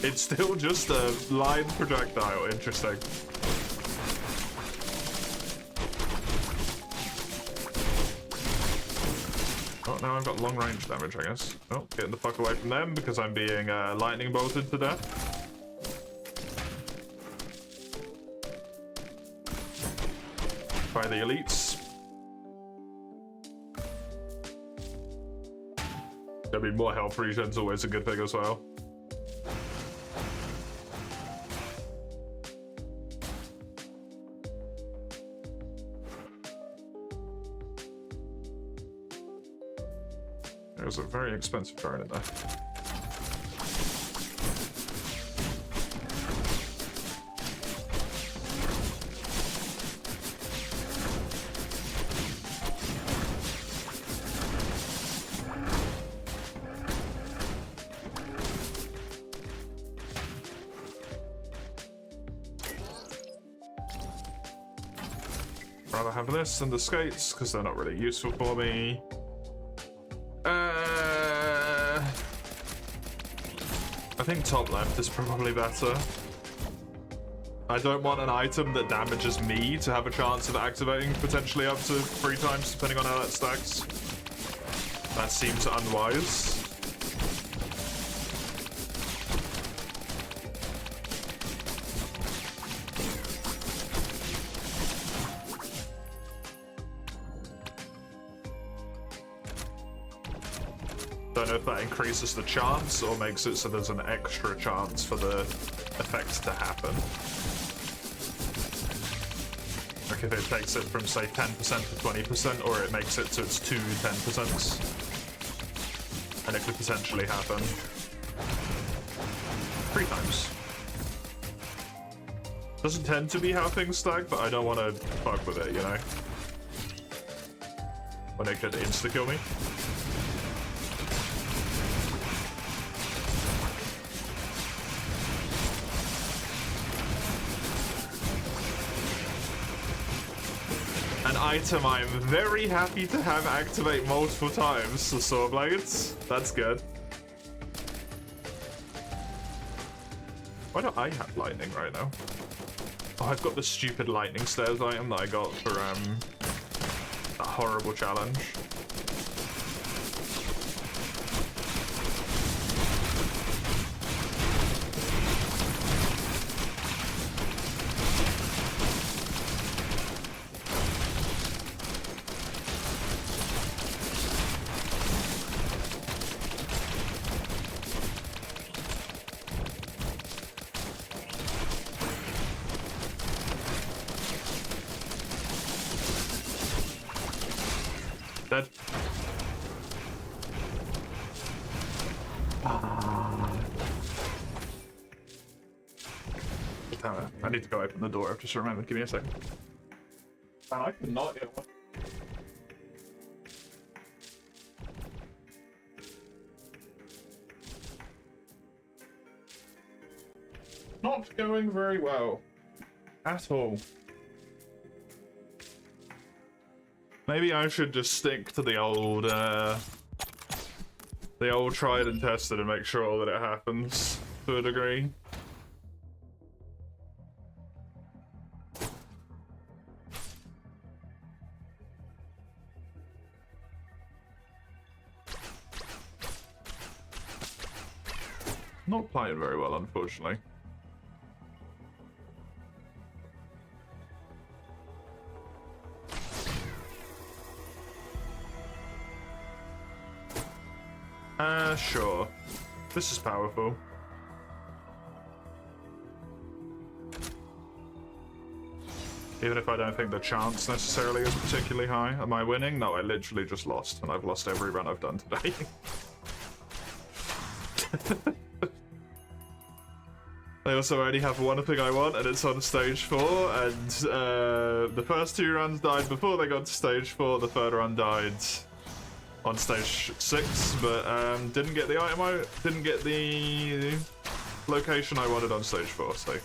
It's still just a line projectile. Interesting. Oh, now I've got long range damage, I guess. Oh, getting the fuck away from them because I'm being lightning bolted to death. By the elites. I mean, more health regen's always a good thing as well. There's a very expensive card in there. Rather have this than the skates, because they're not really useful for me. I think top left is probably better. I don't want an item that damages me to have a chance of activating potentially up to 3 times, depending on how that stacks. That seems unwise. Don't know if that increases the chance or makes it so there's an extra chance for the effect to happen. Like if it takes it from, say, 10% to 20%, or it makes it so it's 2 10%. And it could potentially happen 3 times. Doesn't tend to be how things stack, but I don't want to fuck with it, you know? When it could insta-kill me. An item I'm very happy to have activate multiple times, the Sword Blades. That's good. Why don't I have lightning right now? Oh, I've got the stupid lightning stairs item that I got for that horrible challenge. Dead. Damn it. I need to go open the door. I've just remembered. Give me a second. Man, I cannot get one. Not going very well. At all. Maybe I should just stick to the old tried and tested and make sure that it happens to a degree. Not playing very well, unfortunately. Sure. This is powerful. Even if I don't think the chance necessarily is particularly high. Am I winning? No, I literally just lost, and I've lost every run I've done today. I also only have one thing I want, and it's on stage 4, and the first 2 runs died before they got to stage 4, the third run died on stage 6, but didn't get the item didn't get the location I wanted on stage 4, so.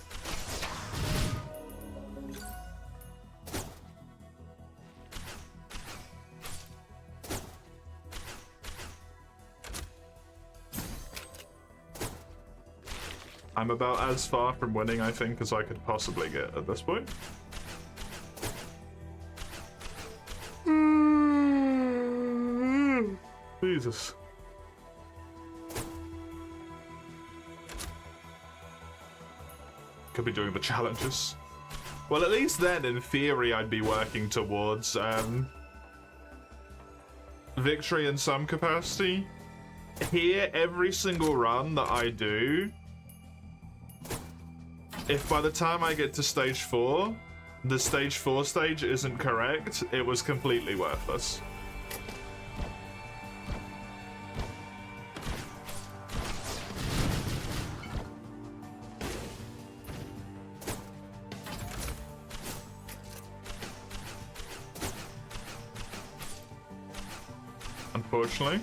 I'm about as far from winning, I think, as I could possibly get at this point. Jesus. Could be doing the challenges. Well, at least then, in theory, I'd be working towards victory in some capacity. Here, every single run that I do, if by the time I get to stage 4, the stage 4 stage isn't correct, it was completely worthless. Unfortunately.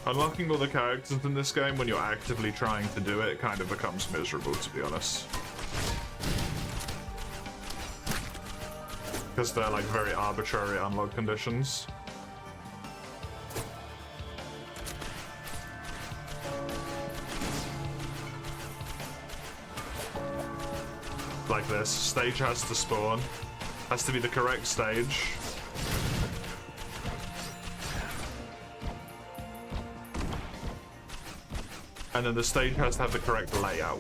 Unlocking all the characters in this game when you're actively trying to do it kind of becomes miserable, to be honest. Because they're like very arbitrary unlock conditions. Like this, stage has to spawn. Has to be the correct stage. And then the stage has to have the correct layout.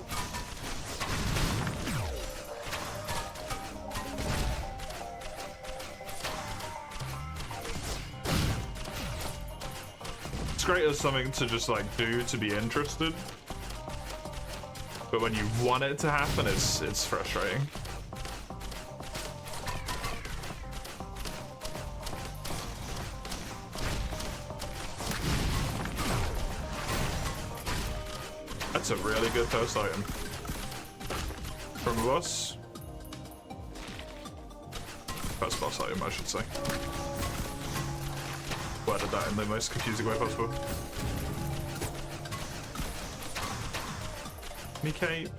great as something to just like do to be interested. But when you want it to happen, it's frustrating. That's a really good first item. From a boss. First boss item, I should say. Worded that in the most confusing way possible. Me cape.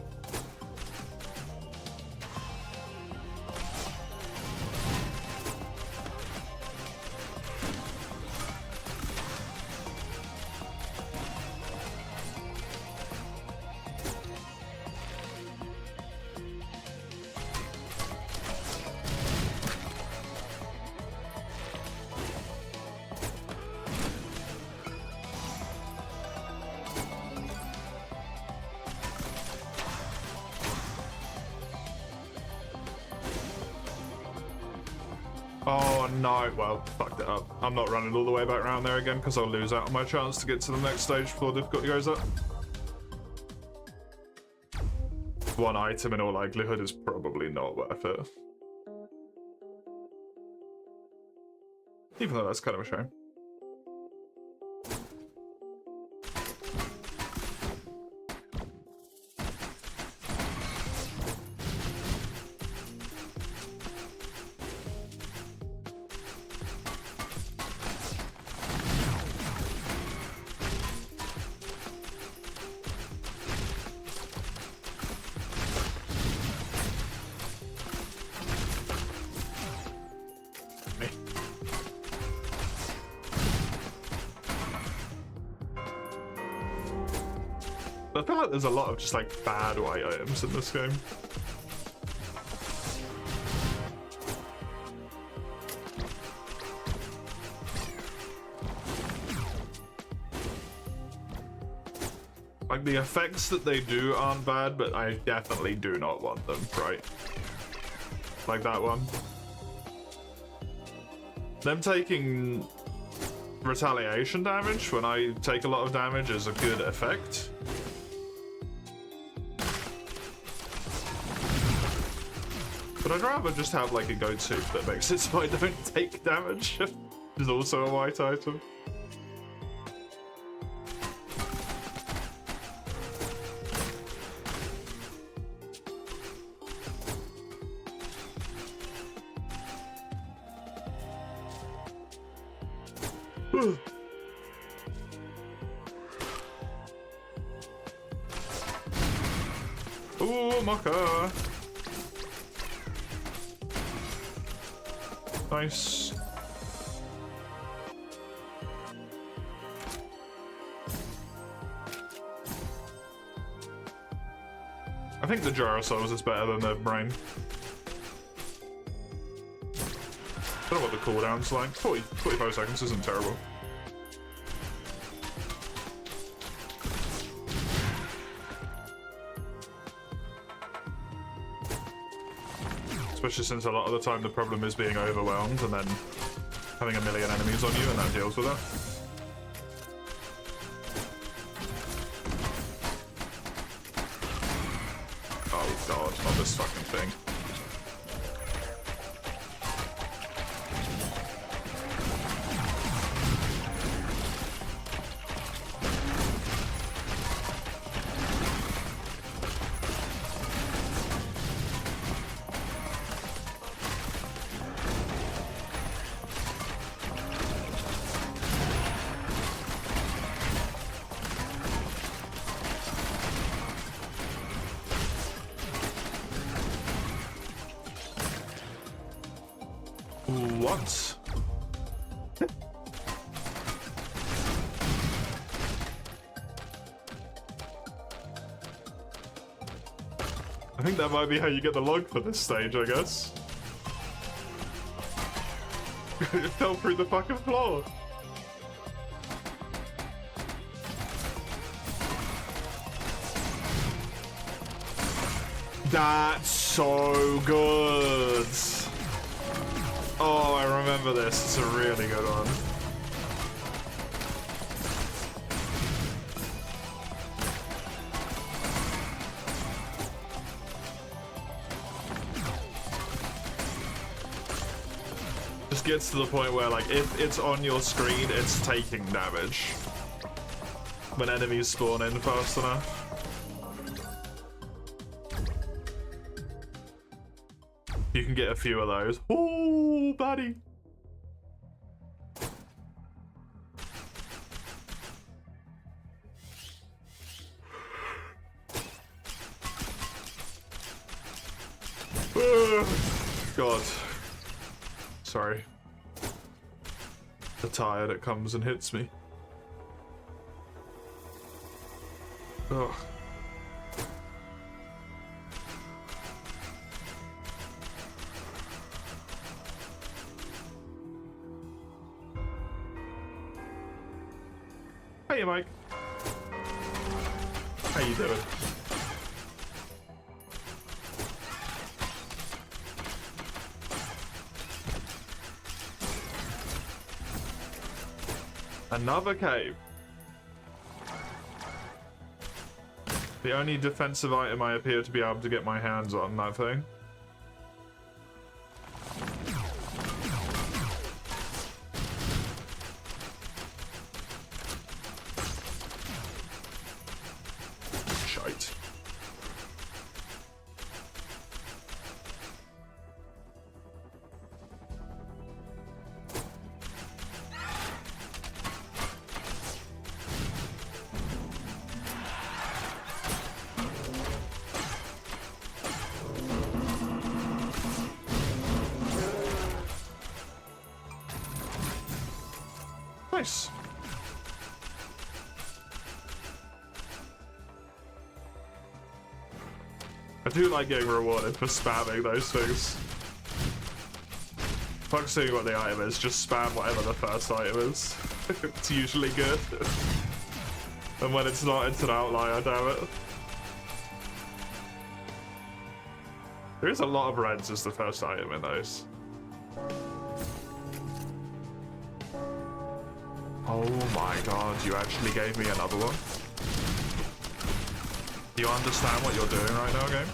Oh no, well, fucked it up. I'm not running all the way back around there again because I'll lose out on my chance to get to the next stage before difficulty goes up. One item in all likelihood is probably not worth it. Even though that's kind of a shame. I feel like there's a lot of just like bad white items in this game. Like the effects that they do aren't bad, but I definitely do not want them, right? Like that one. Them taking retaliation damage when I take a lot of damage is a good effect. But I'd rather just have like a goat suit that makes it so I don't take damage. Which is also a white item. Ooh, Mocha! Nice. I think the Jar of Souls is better than the Brain. I don't know what the cooldown's like. 45 seconds isn't terrible. Especially since a lot of the time the problem is being overwhelmed and then having a million enemies on you, and that deals with it. Oh god, not this fucking thing. Once. I think that might be how you get the log for this stage, I guess. It fell through the fucking floor. That's so good. Oh, I remember this. It's a really good one. Just gets to the point where, like, if it's on your screen, it's taking damage when enemies spawn in fast enough. You can get a few of those. Ooh, buddy. God. Sorry. The tire that comes and hits me. Ugh. Hey, Mike. How you doing? Another cave. The only defensive item I appear to be able to get my hands on, that thing. Shite. Nice. I do like getting rewarded for spamming those things. Fuck seeing what the item is, just spam whatever the first item is. It's usually good. And when it's not, it's an outlier, damn it. There is a lot of reds as the first item in those. Oh my god, you actually gave me another one? Do you understand what you're doing right now, game?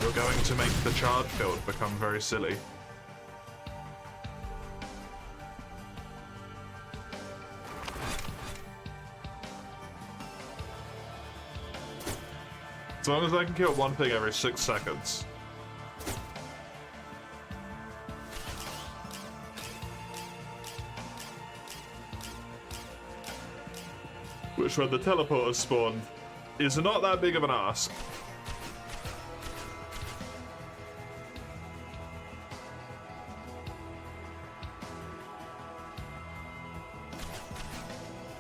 You're going to make the charge build become very silly. As long as I can kill one thing every 6 seconds. Which, when the teleporters spawn, is not that big of an ask.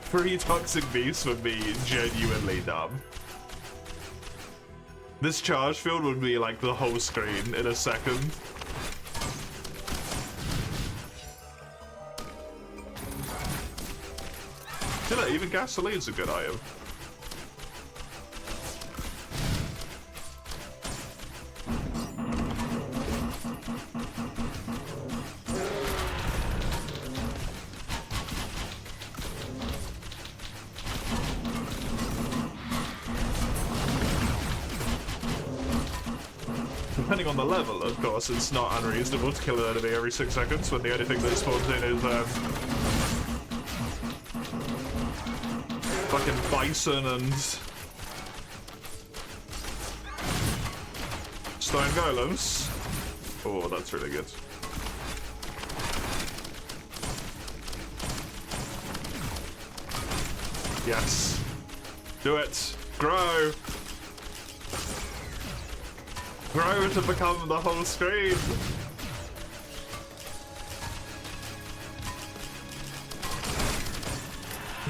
Three toxic beasts would be genuinely dumb. This charge field would be like the whole screen in a second. You know, even gasoline's a good item. Depending on the level, of course, it's not unreasonable to kill an enemy every 6 seconds when the only thing that spawns in is fucking bison and stone golems. Oh, that's really good. Yes. Do it. Grow. Grow to become the whole screen.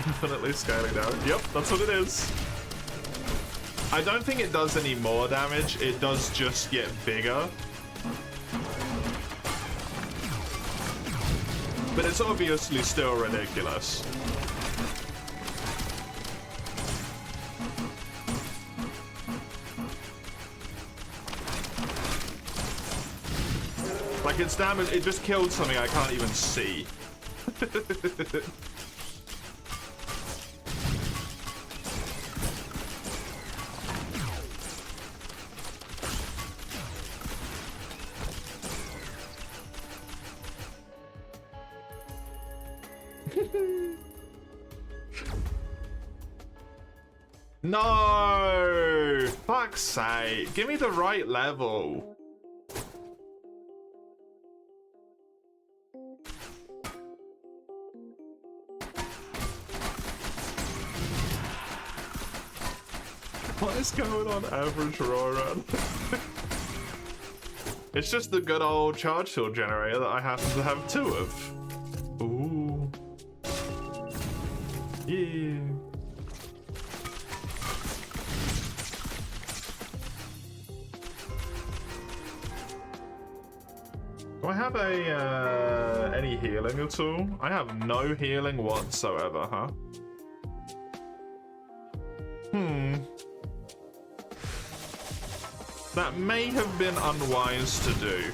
Infinitely scaling down. Yep, that's what it is. I don't think it does any more damage. It does just get bigger. But it's obviously still ridiculous. Like, its damage, it just killed something I can't even see. No! Fuck's sake. Give me the right level. What is going on average raw run? It's just the good old charge shield generator that I happen to have 2 of. Ooh. Yeah. Do I have a any healing at all? I have no healing whatsoever, huh? That may have been unwise to do.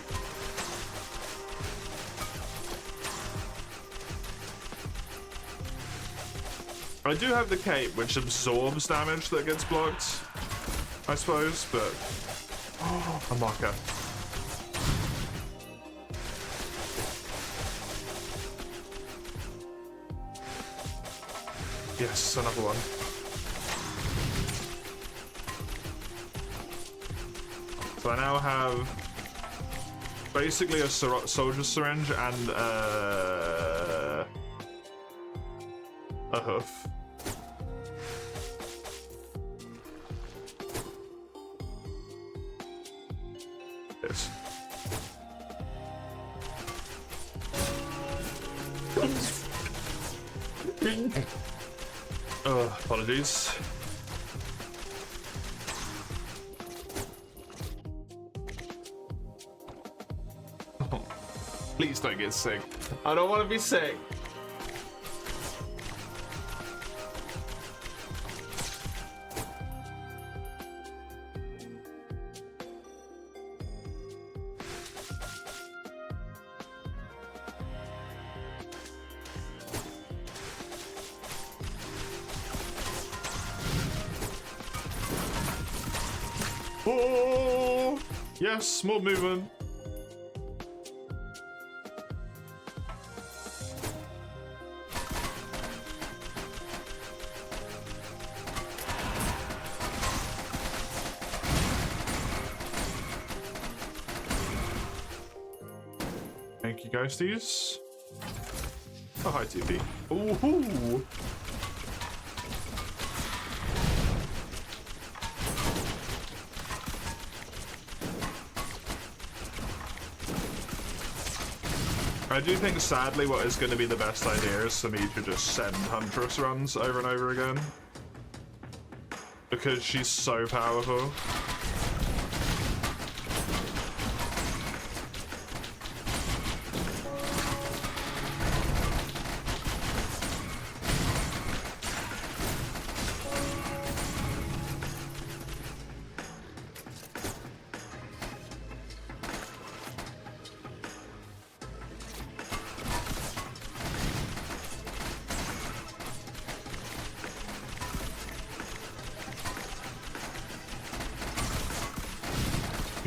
I do have the cape, which absorbs damage that gets blocked, I suppose, but... Oh, a marker. Yes, another one. So I now have basically a soldier syringe and a hoof. Yes. Apologies. Please don't get sick. I don't want to be sick. Oh, yes, more movement. Thank you, ghosties. Oh, hi, TP. Ooh. I do think, sadly, what is going to be the best idea is for me to just send Huntress runs over and over again. Because she's so powerful.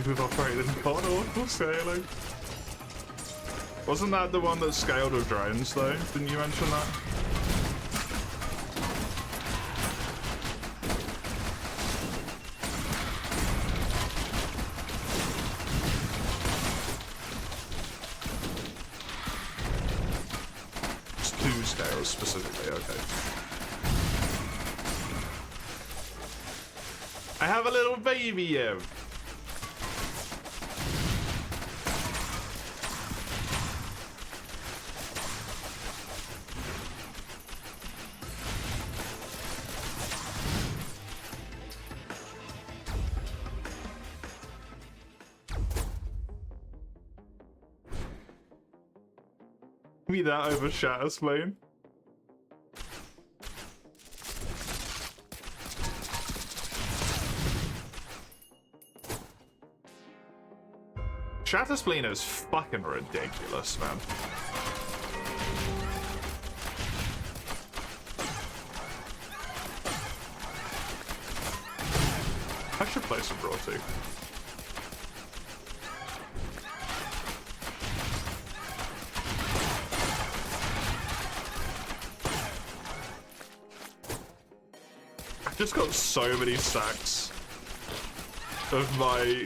We've operated in corridor for scaling. Wasn't that the one that scaled with drones though? Didn't you mention that? It's 2 scales specifically, okay. I have a little baby Ev. Me that over Shattersplane. Shattersplane is fucking ridiculous, man. I should play some Raw too. I've just got so many stacks of my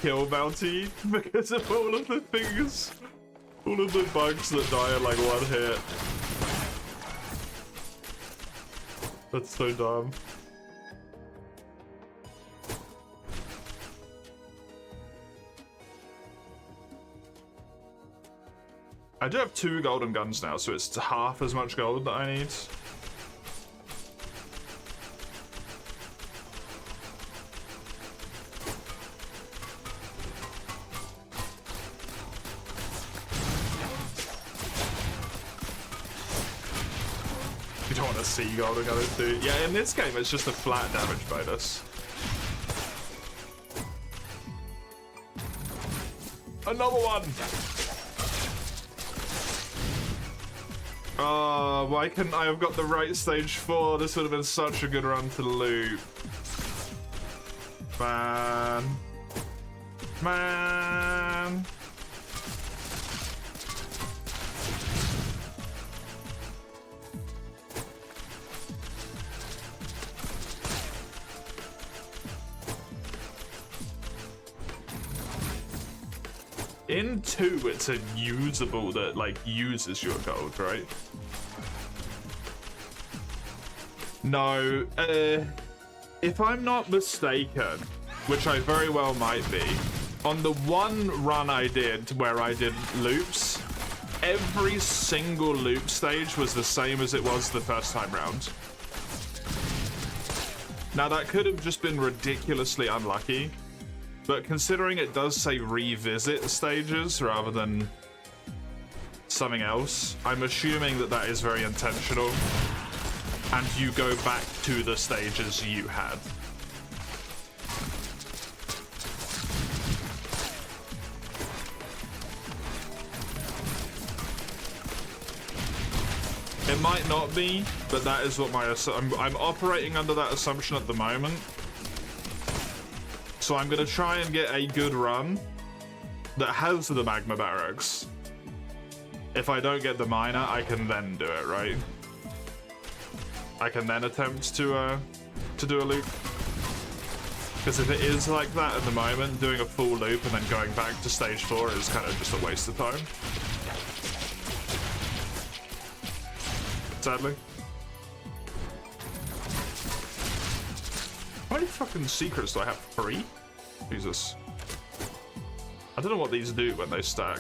kill bounty because of all of the things, all of the bugs that die in like one hit. That's so dumb. I do have 2 golden guns now, so it's half as much gold that I need. You don't want to see golden guns, do you? Yeah, in this game, it's just a flat damage bonus. Another one! Oh, why couldn't I have got the right stage 4? This would have been such a good run to the loop. Man. Man. In 2, it's a usable that, like, uses your gold, right? No, if I'm not mistaken, which I very well might be, on the one run I did where I did loops, every single loop stage was the same as it was the first time round. Now, that could have just been ridiculously unlucky. But considering it does say revisit stages rather than something else, I'm assuming that that is very intentional. And you go back to the stages you had. It might not be, but that is what I'm operating under that assumption at the moment. So I'm gonna try and get a good run that has the magma barracks. If I don't get the miner, I can then do it, right? I can then attempt to do a loop. Because if it is like that at the moment, doing a full loop and then going back to stage 4 is kind of just a waste of time. Sadly. How many fucking secrets do I have? 3? Jesus. I don't know what these do when they stack.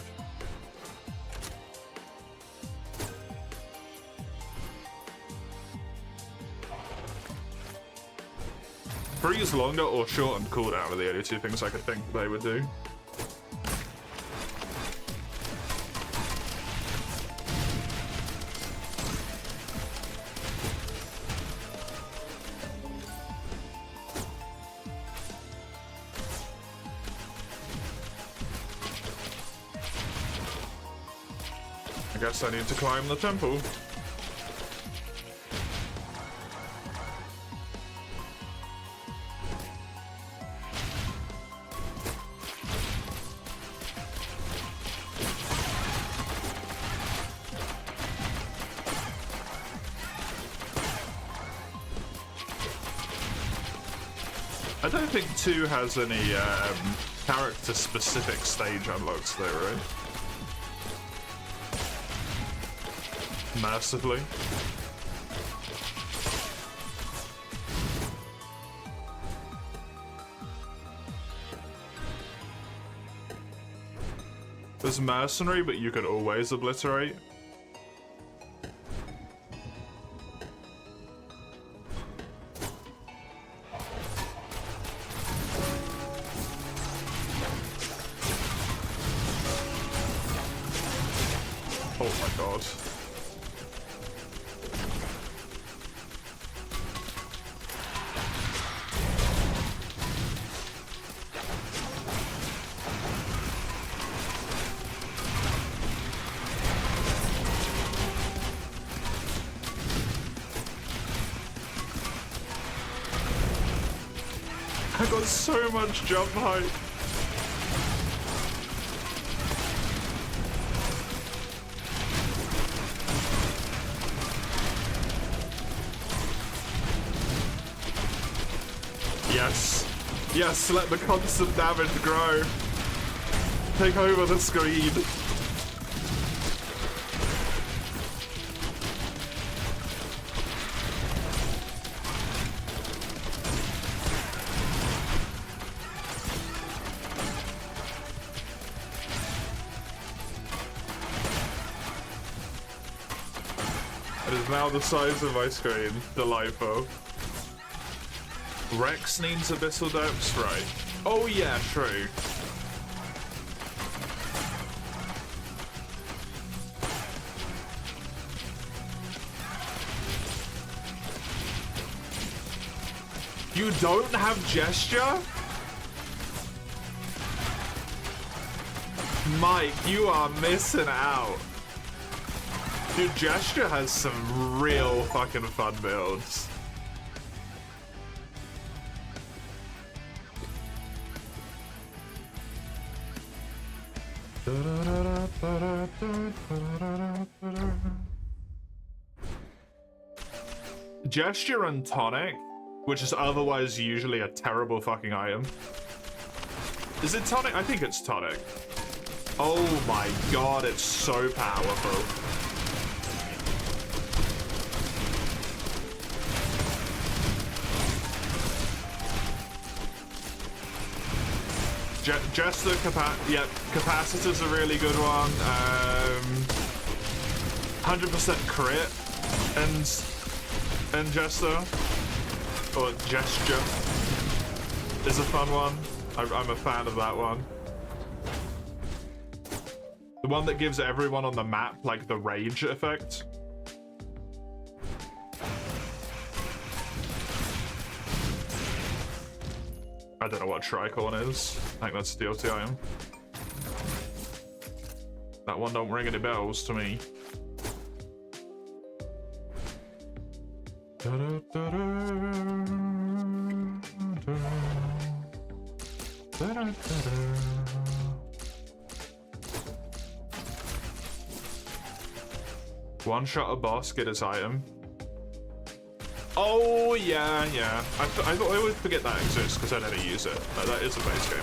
Freeze longer or shortened cooldown are the only 2 things I could think they would do. I guess I need to climb the temple. I don't think 2 has any character-specific stage unlocks though, right? Mercifully. There's mercenary, but you could always obliterate. Oh my god. I got so much jump height. Yes, let the constant damage grow. Take over the screen. It is now the size of my screen. Delightful. Rex needs Abyssal Depths, right? Oh yeah, true. You don't have gesture? Mike, you are missing out. Dude, gesture has some real fucking fun builds. Gesture and tonic, which is otherwise usually a terrible fucking item. Is it tonic? I think it's tonic. Oh my god, it's so powerful. Jester Capacitor's a really good one. 100% crit and Jester or Gesture is a fun one. I'm a fan of that one. The one that gives everyone on the map like the rage effect. I don't know what Tricorn is. I think that's a DLC item. That one don't ring any bells to me. One shot a boss, get his item. Oh, yeah. I always forget that exists because I never use it. But that is a base game.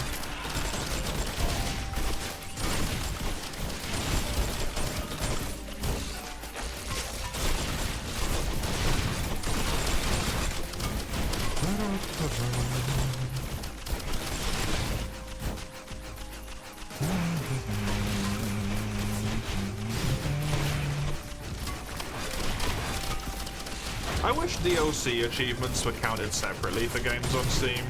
I wish DLC achievements were counted separately for games on Steam,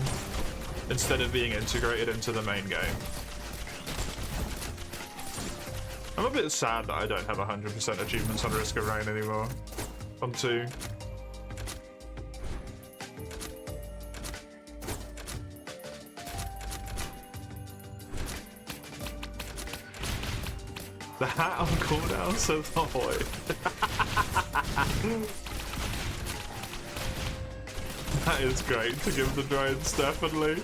instead of being integrated into the main game. I'm a bit sad that I don't have 100% achievements on Risk of Rain anymore. On 2. The hat on cooldown says ahoy. That is great to give the drones, definitely.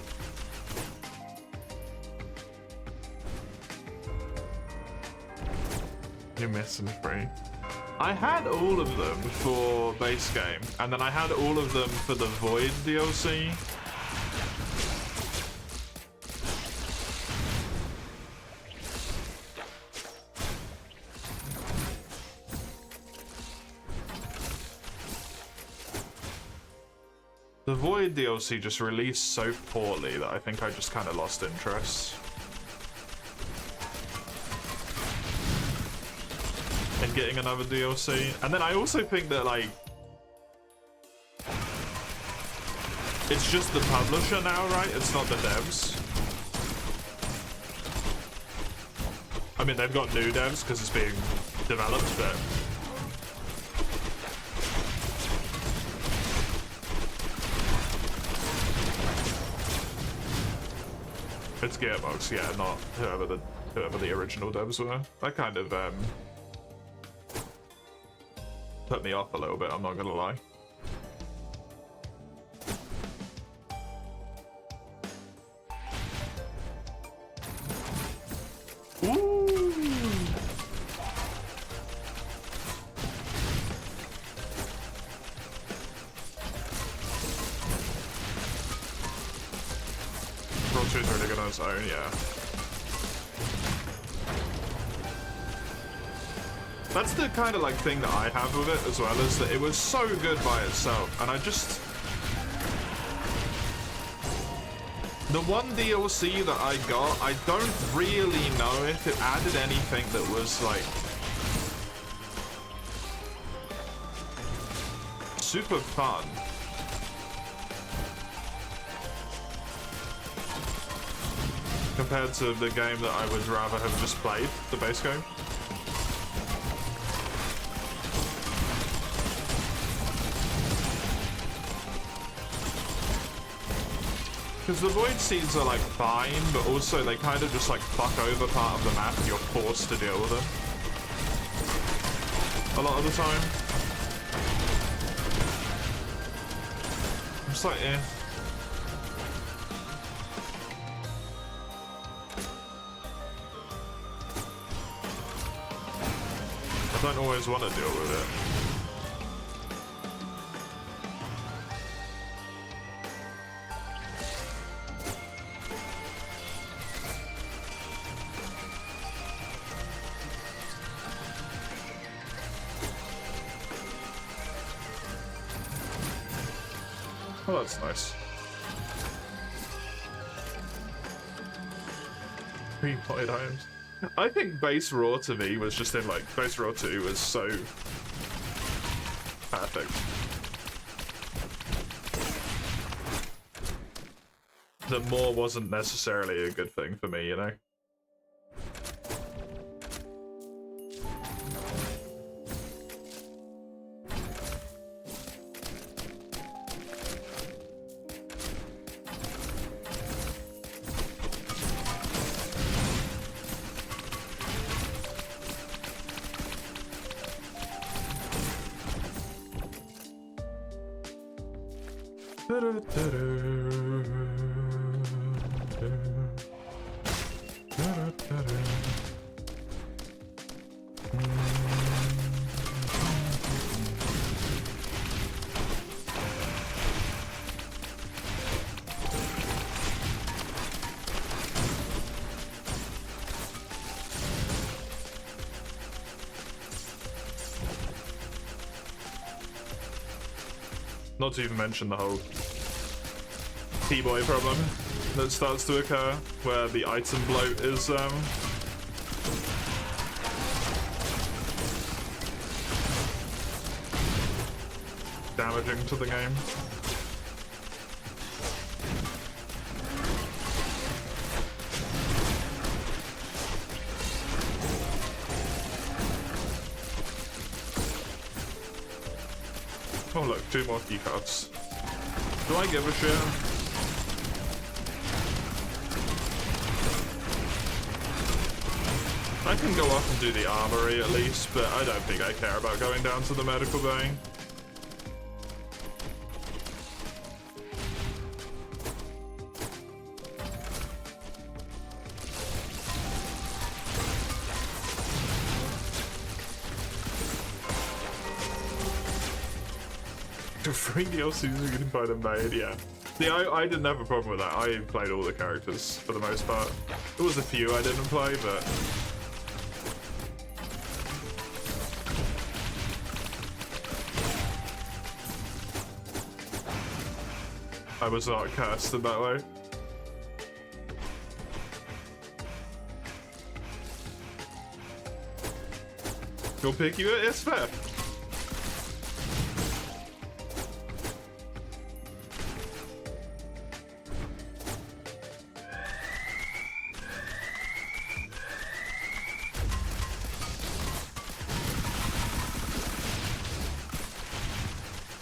You're missing free. I had all of them for base game, and then I had all of them for the Void DLC. The Void DLC just released so poorly that I think I just kind of lost interest in getting another DLC. And then I also think that, like, it's just the publisher now, right? It's not the devs. I mean, they've got new devs because it's being developed, but it's Gearbox, yeah, not whoever the original devs were. That kind of put me off a little bit, I'm not gonna lie. Ooh. 2 is really good on its own, yeah. That's the kind of like thing that I have with it as well, is that it was so good by itself, and I just... The one DLC that I got, I don't really know if it added anything that was like... super fun. Compared to the game that I would rather have just played, the base game. Because the Void Seeds are like fine, but also they kind of just like fuck over part of the map and you're forced to deal with them. A lot of the time. I'm just like, eh. I don't always want to deal with it. Oh, that's nice. 3 void items. I think base raw to me was just in like base raw 2 was so perfect. The more wasn't necessarily a good thing for me, you know? Not to even mention the whole T-boy problem that starts to occur, where the item bloat is damaging to the game. Oh look, 2 more key cards. Do I give a shit? I can go up and do the armory at least, but I don't think I care about going down to the medical bay. Free DLCs are getting by the maid, yeah. See, I didn't have a problem with that. I played all the characters for the most part. There was a few I didn't play, but... I was not cursed in that way. You'll pick you, it's fair.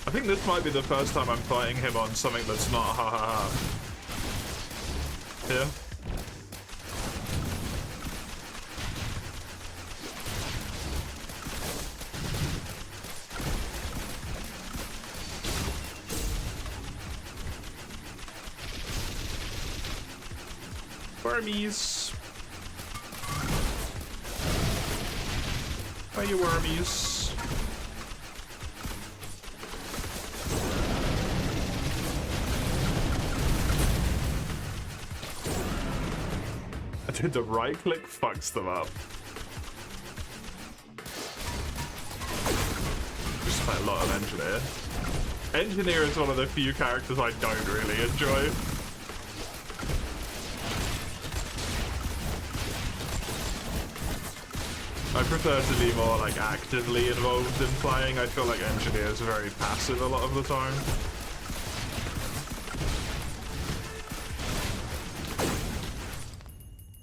I think this might be the first time I'm fighting him on something that's not ha ha ha. Here. Wormies. Are you wormies? Dude, the right click fucks them up. Just play a lot of Engineer. Engineer is one of the few characters I don't really enjoy. I prefer to be more like actively involved in playing. I feel like Engineers are very passive a lot of the time.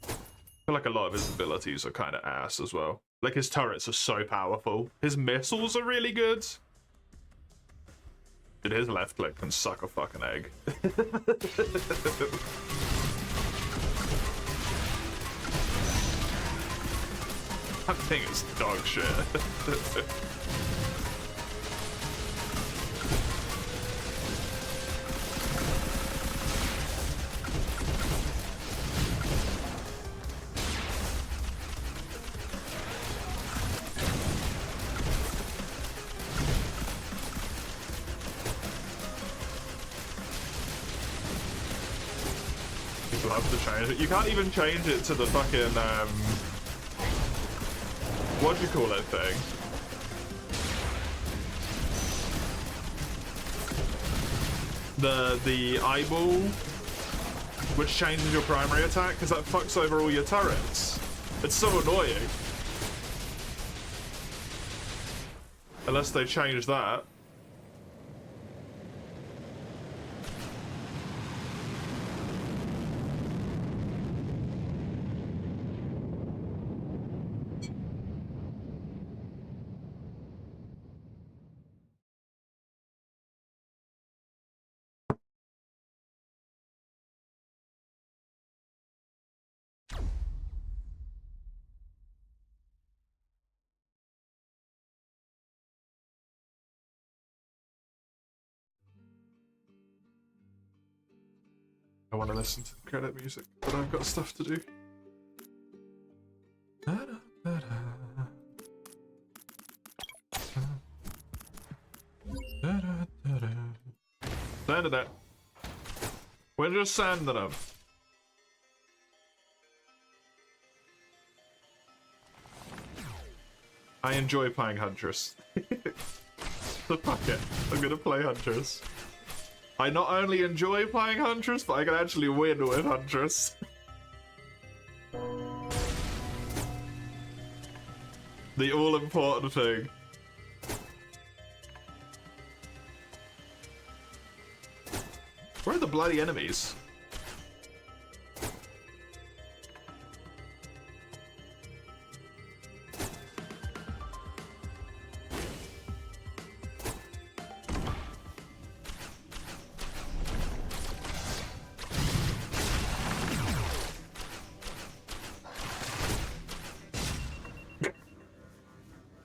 I feel like a lot of his abilities are kind of ass as well. Like his turrets are so powerful. His missiles are really good. Dude, his left click can suck a fucking egg. That thing is dog shit. People have to change it. You can't even change it to the fucking what do you call that thing? The eyeball, which changes your primary attack, because that fucks over all your turrets. It's so annoying. Unless they change that. I want to listen to the credit music, but I've got stuff to do. Sanding it. We're just sanding them. I enjoy playing Huntress. So fuck it. I'm gonna play Huntress. I not only enjoy playing Huntress, but I can actually win with Huntress. The all-important thing. Where are the bloody enemies?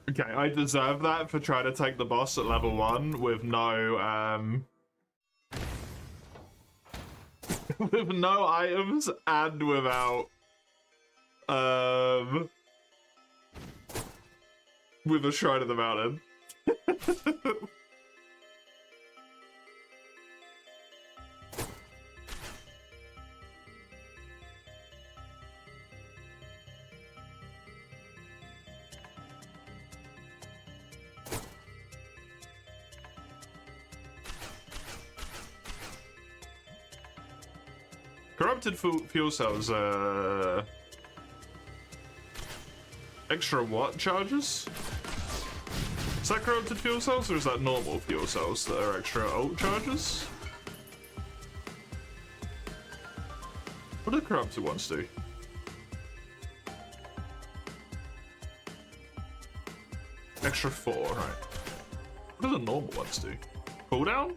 Okay, I deserve that for trying to take the boss at level 1 with no, with no items and without, with a Shrine of the Mountain. Corrupted fuel cells, extra what charges? Is that corrupted fuel cells, or is that normal fuel cells that are extra ult charges? What do the corrupted ones do? Extra 4, right. What do the normal ones do? Cooldown?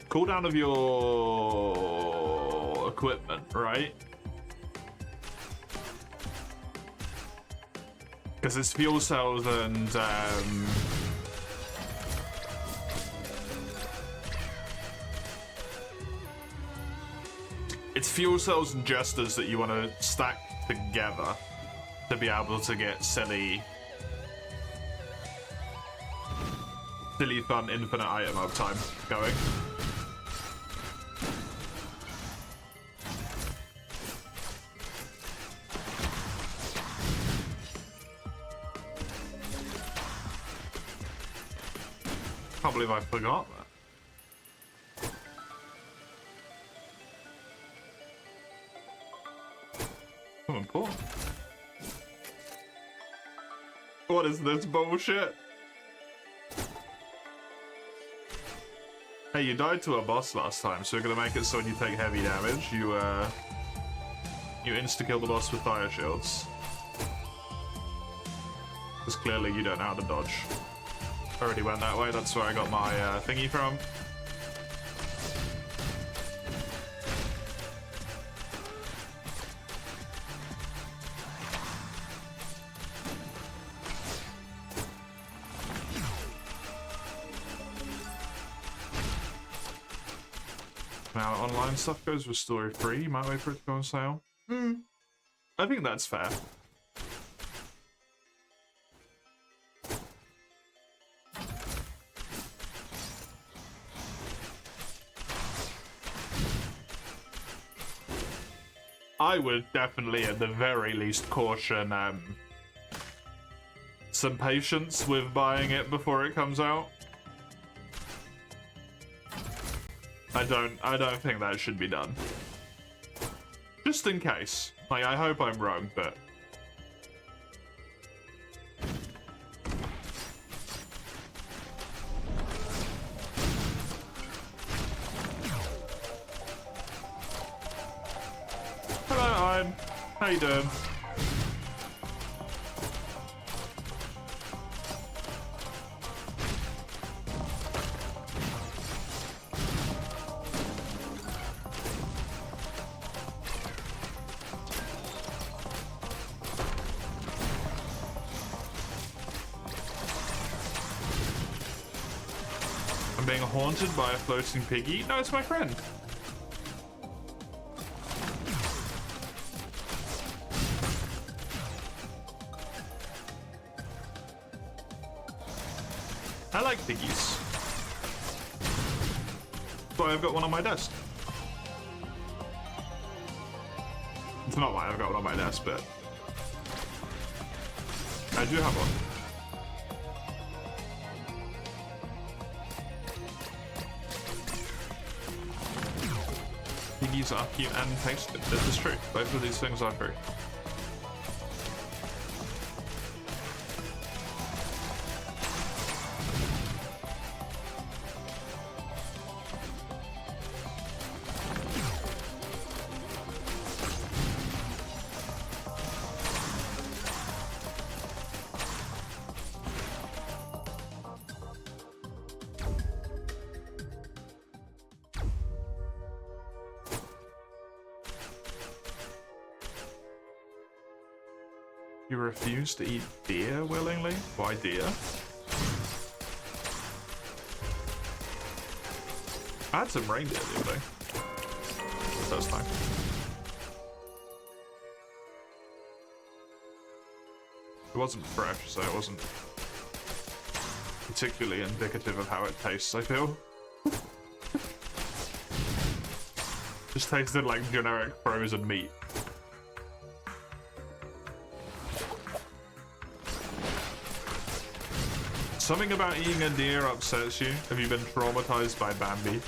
Cooldown of your equipment, right? Because it's fuel cells and it's fuel cells and jesters that you want to stack together to be able to get silly fun infinite item uptime going. Can't believe I forgot that. So important. What is this bullshit? Hey, you died to a boss last time, so we're gonna make it so when you take heavy damage, you insta-kill the boss with fire shields. Because clearly you don't know how to dodge. Already went that way, that's where I got my thingy from. Now, online stuff goes with story free. You might wait for it to go on sale. I think that's fair. I would definitely, at the very least, caution some patience with buying it before it comes out. I don't think that should be done. Just in case. Like, I hope I'm wrong, but... Hello, Iron. How you doing? I'm being haunted by a floating piggy? No, it's my friend. I like piggies. That's why I've got one on my desk. It's not why I've got one on my desk, but I do have one. Piggies are cute and tasty. This is true. Both of these things are true. You refuse to eat deer willingly? Why deer? I had some reindeer the other day. First time. It wasn't fresh, so it wasn't particularly indicative of how it tastes, I feel. Just tasted like generic frozen meat. Something about eating a deer upsets you. Have you been traumatized by Bambi?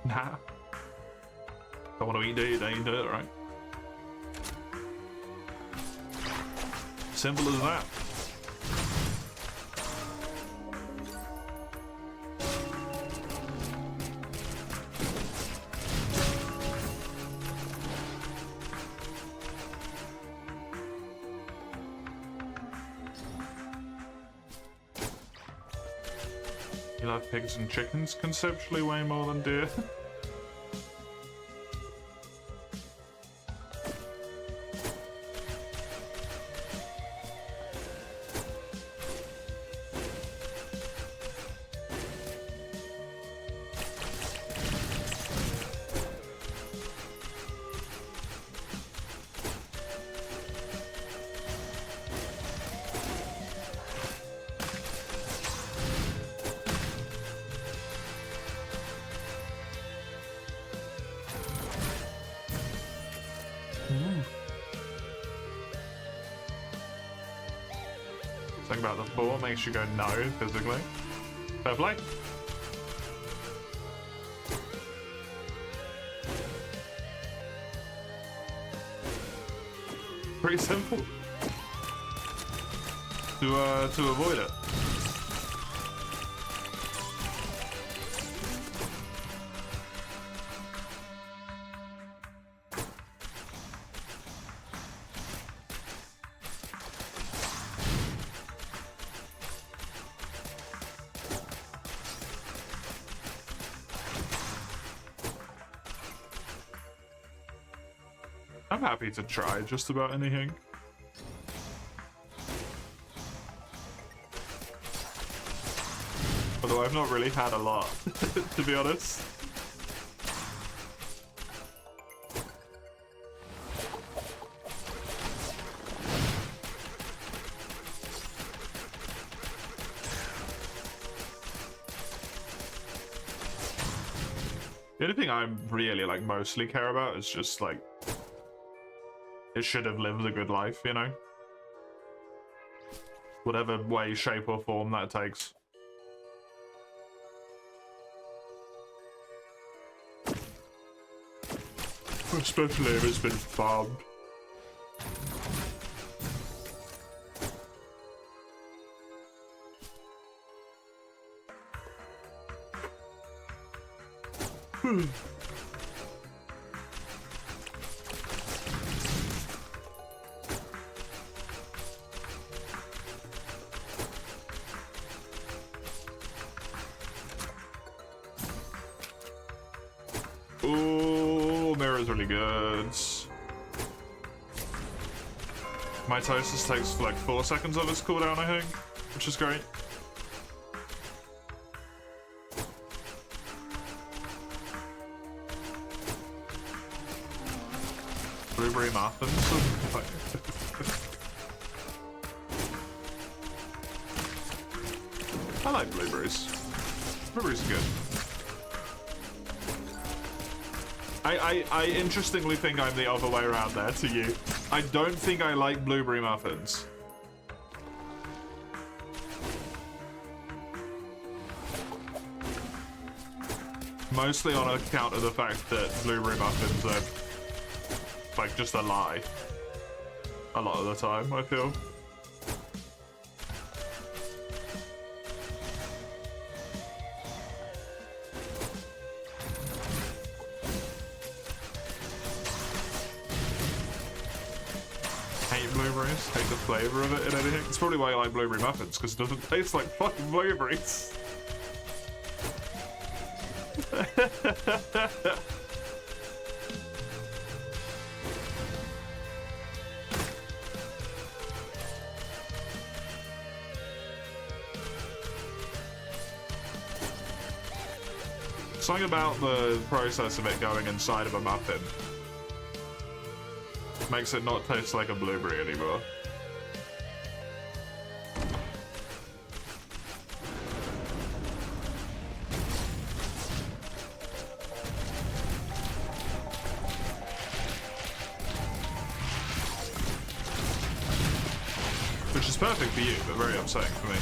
Nah. Don't want to eat deer, then you do it, right? Simple as that. You love pigs and chickens conceptually way more than deer. something about the 4 makes you go no physically. Fair play. Pretty simple to avoid it. I'm happy to try just about anything. Although I've not really had a lot, to be honest. The only thing I really like mostly care about is just like it should have lived a good life, you know? Whatever way, shape, or form that takes. Especially if it's been farmed. Ooh, Mirror's really good. Mitosis takes like 4 seconds of its cooldown, I think, which is great. Blueberry muffins. I like blueberries. Blueberries are good. I interestingly think I'm the other way around there to you. I don't think I like blueberry muffins. Mostly on account of the fact that blueberry muffins are like just a lie. A lot of the time, I feel. Take the flavor of it and anything. It's probably why I like blueberry muffins, because it doesn't taste like fucking blueberries. Something about the process of it going inside of a muffin makes it not taste like a blueberry anymore. Which is perfect for you, but very upsetting for me.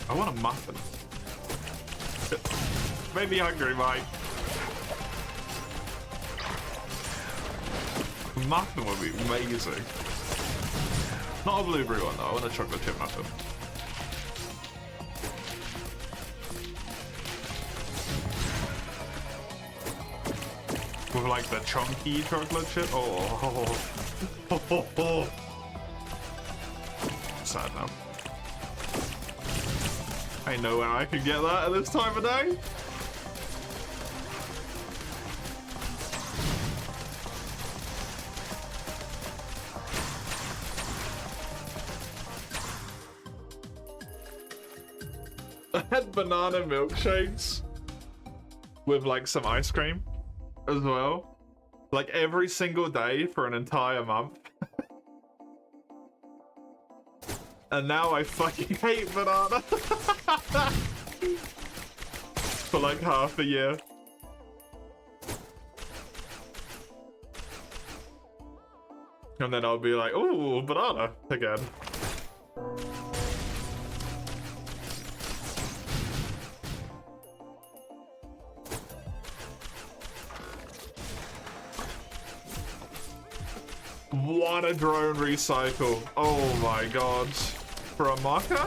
I want a muffin. Made me hungry, Mike. A muffin would be amazing. Not a blueberry one though, I want a chocolate chip muffin. With like the chunky chocolate chip. Oh. Sad now. I know where I can get that at this time of day. I had banana milkshakes with like some ice cream as well. Like every single day for an entire month. And now I fucking hate banana. For like half a year. And then I'll be like, ooh, banana again. What a drone recycle. Oh my god. For a marker?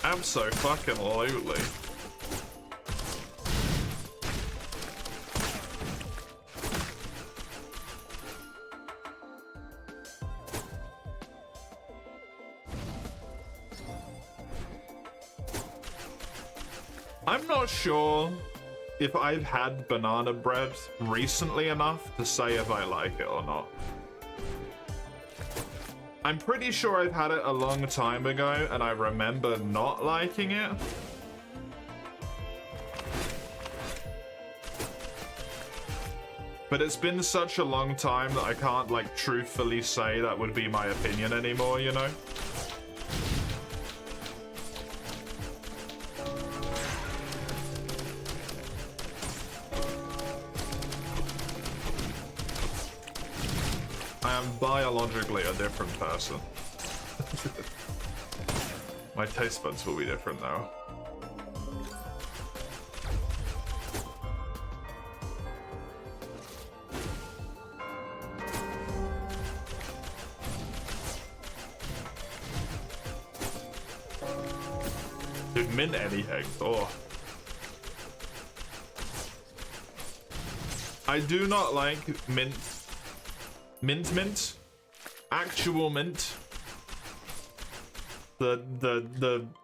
Abso-fucking-lutely. I'm not sure if I've had banana bread recently enough to say if I like it or not. I'm pretty sure I've had it a long time ago and I remember not liking it. But it's been such a long time that I can't like truthfully say that would be my opinion anymore, you know? Biologically a different person. My taste buds will be different though. Dude, mint anything. Oh. I do not like mint. Mint? Actual mint. The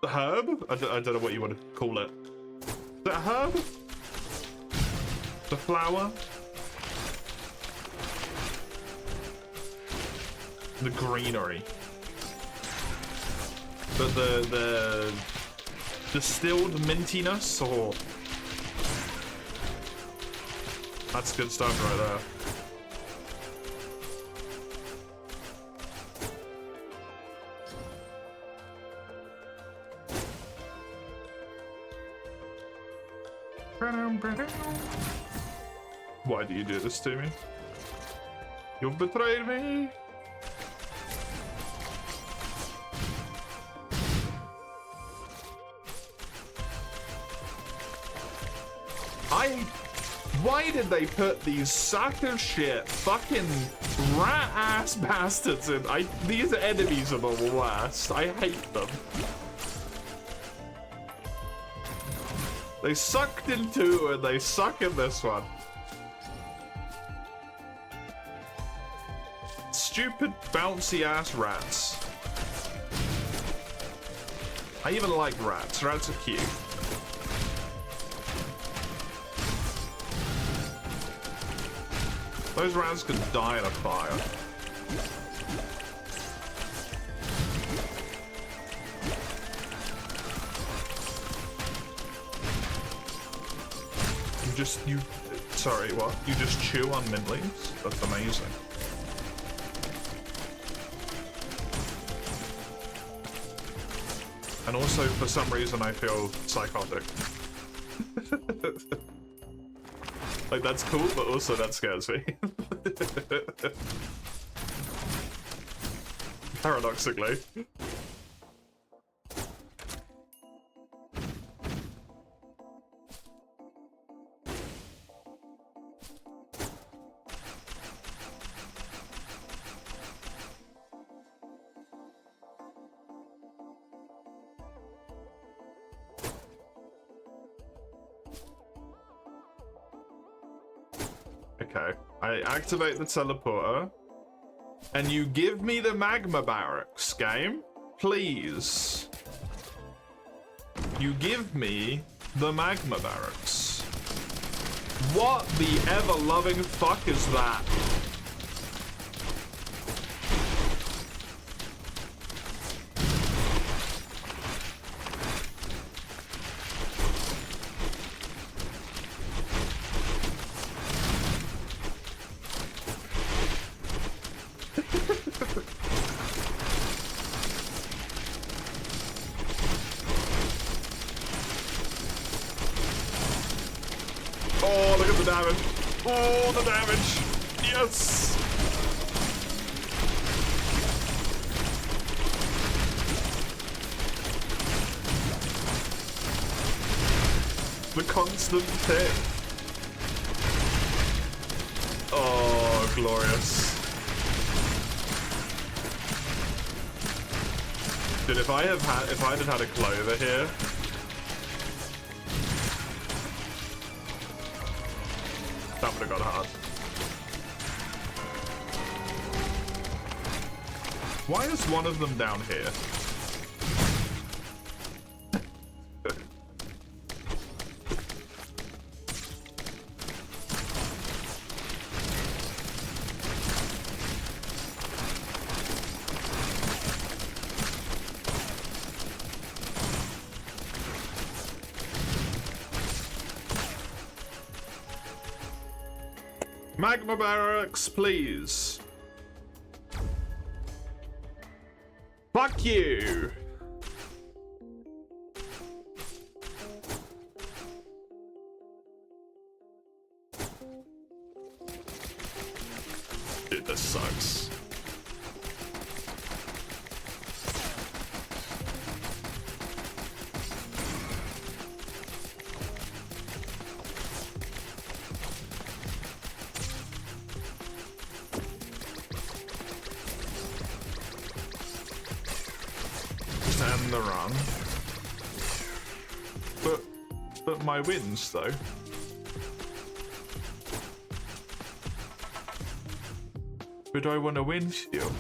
herb? I don't know what you want to call it. Is that a herb? The flower? The greenery. But the distilled mintiness, or... That's good stuff right there. Why do you do this to me? You've betrayed me! Why did they put these sack of shit fucking rat-ass bastards in? These enemies are the worst. I hate them. They sucked in 2 and they suck in this one. Stupid bouncy ass rats. I even like rats. Rats are cute. Those rats could die in a fire. Sorry, what? You just chew on mint leaves? That's amazing. And also, for some reason, I feel psychotic. Like, that's cool, but also that scares me. Paradoxically. Okay, I activate the teleporter, and you give me the magma barracks, game? Please. You give me the magma barracks. What the ever-loving fuck is that? damage. Oh, the damage. Yes. The constant tick. Oh, glorious. Dude, if I'd had a Clover here, that would have got hard. Why is one of them down here? Magma barracks, please. Fuck you. Dude, this sucks. And the run. But my wins though. But I want to win still.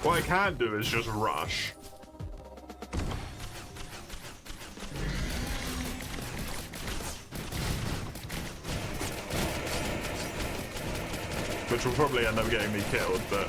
What I can do is just rush. Which will probably end up getting me killed, but...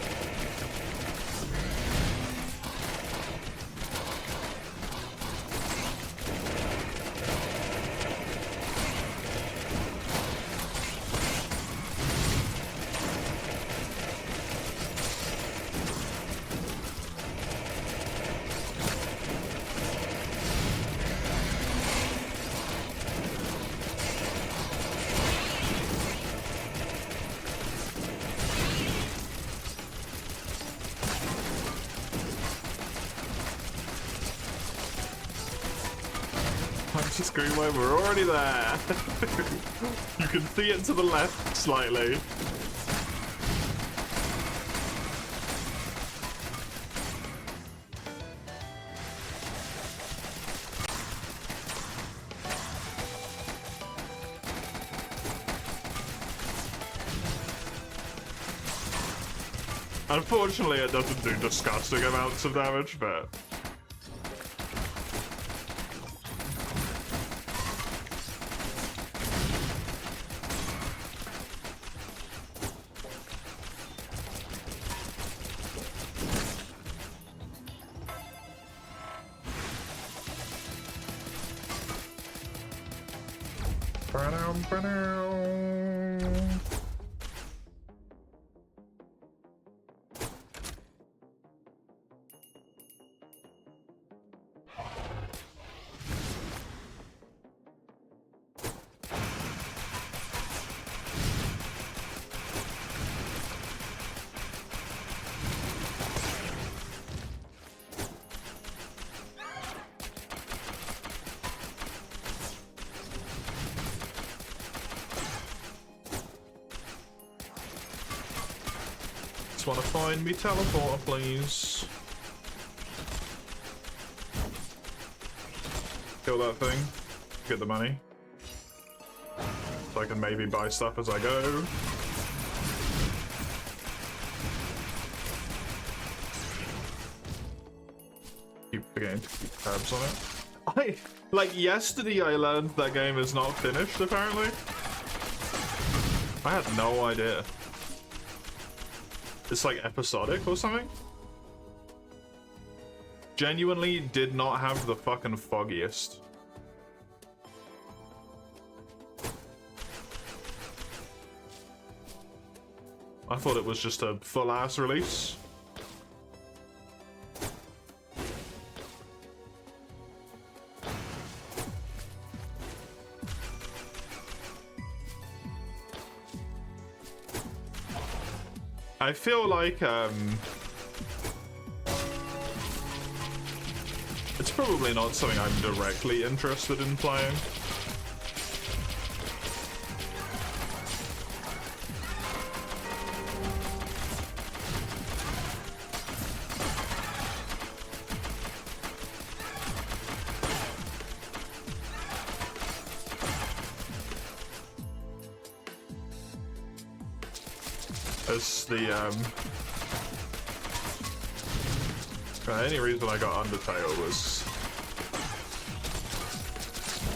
Punch screen where we're already there. You can see it to the left slightly. Unfortunately, it doesn't do disgusting amounts of damage, but... Just want to find me teleporter, please. Kill that thing. Get the money. So I can maybe buy stuff as I go. Keep forgetting to keep tabs on it. Like yesterday I learned that game is not finished, apparently. I had no idea. It's like episodic or something? Genuinely did not have the fucking foggiest. I thought it was just a full-ass release. I feel like, it's probably not something I'm directly interested in playing. As the, the only reason I got Undertale was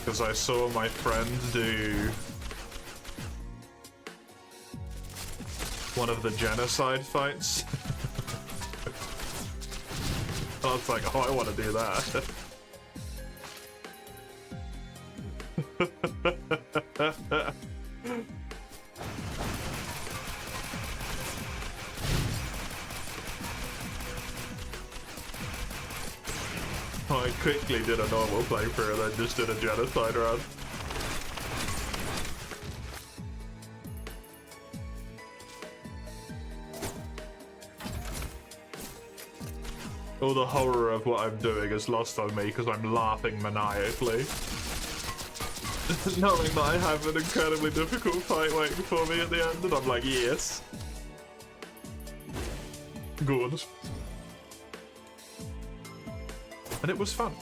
because I saw my friend do one of the genocide fights. I was like, oh, I want to do that. I quickly did a normal playthrough and then just did a genocide run. All the horror of what I'm doing is lost on me because I'm laughing maniacally. Knowing that I have an incredibly difficult fight waiting for me at the end, and I'm like, yes. Good. And it was fun.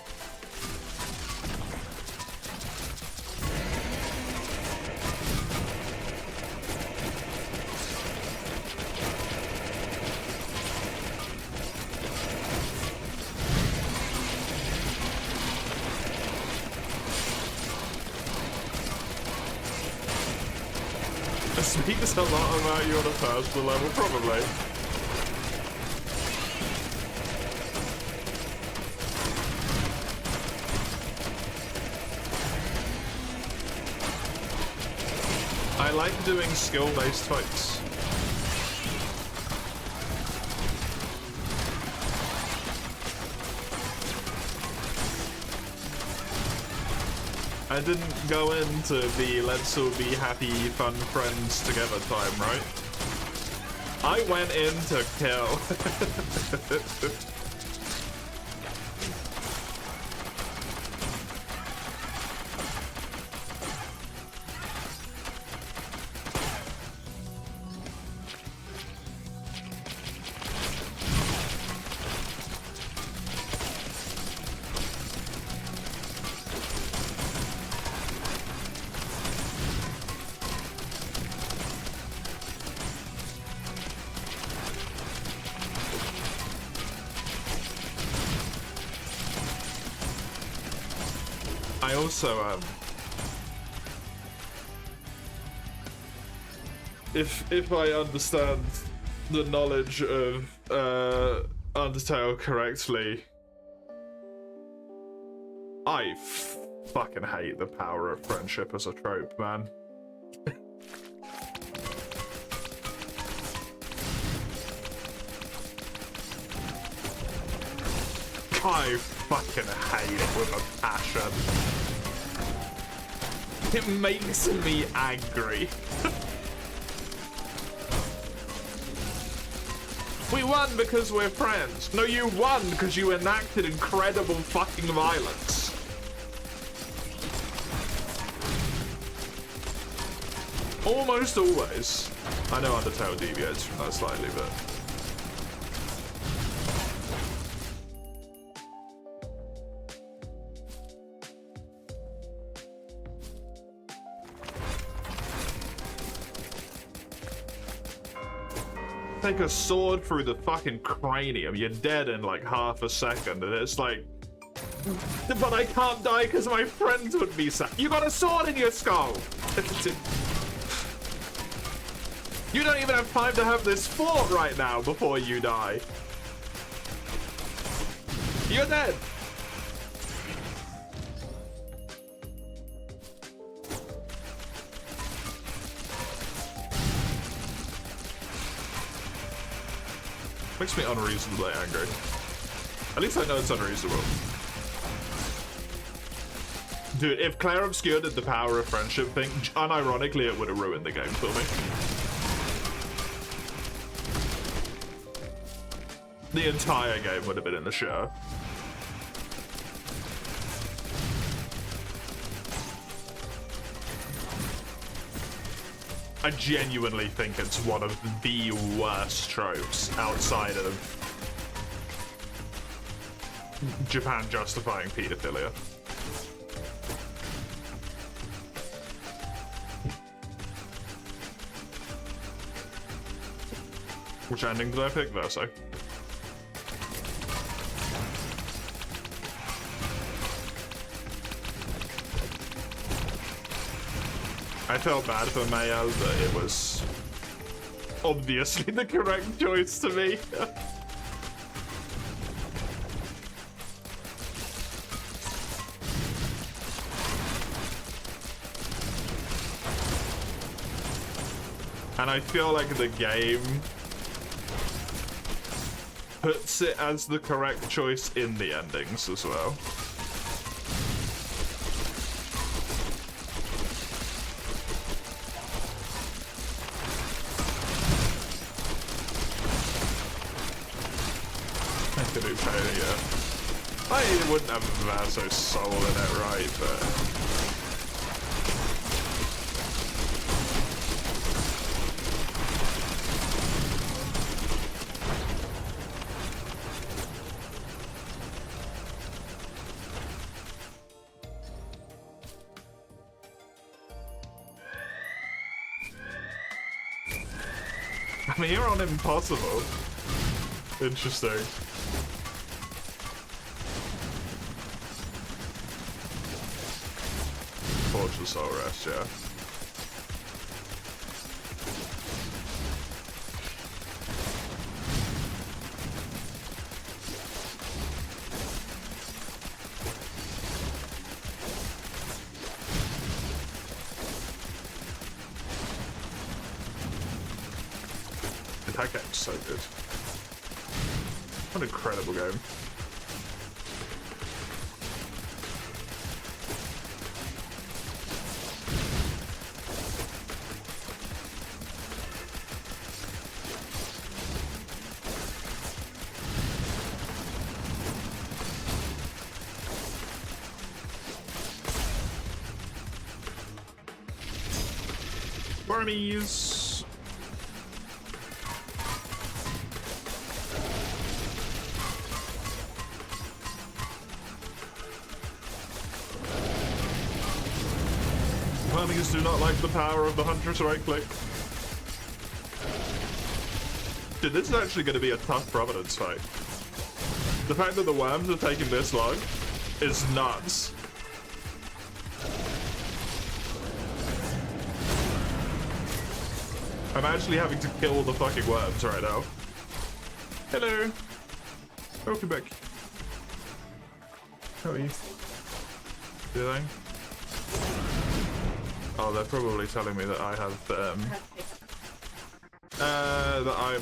It speaks a lot about you on a personal level, probably. I like doing skill-based fights. I didn't go into the let's all be happy, fun friends together time, right? I went in to kill. I also, if I understand the knowledge of Undertale correctly, I fucking hate the power of friendship as a trope, man. I fucking hate it with a passion. It makes me angry. We won because we're friends. No, you won because you enacted incredible fucking violence. Almost always. I know Undertale deviates from that slightly, but... take a sword through the fucking cranium, you're dead in like half a second, and it's like, but I can't die because my friends would be sad. You got a sword in your skull! You don't even have time to have this fought right now before you die. You're dead! Makes me unreasonably angry. At least I know it's unreasonable. Dude, if Claire Obscure did the power of friendship thing, unironically it would have ruined the game for me. The entire game would have been in the show. I genuinely think it's one of the worst tropes outside of Japan justifying pedophilia. Which ending did I pick? Verso. I felt bad for Mayo, but it was obviously the correct choice to me. And I feel like the game puts it as the correct choice in the endings as well. I wouldn't have Vaso soul in it, right, but... I mean, you're on Impossible. Interesting. Forge the Soul Rest, yeah. That game's so good. What an incredible game. Wormies. Wormies do not like the power of the Hunter's right click. Dude, this is actually going to be a tough Providence fight. The fact that the worms are taking this long is nuts. I'm actually having to kill the fucking worms right now. Hello. Welcome back. How are you? Doing? Oh, they're probably telling me that I have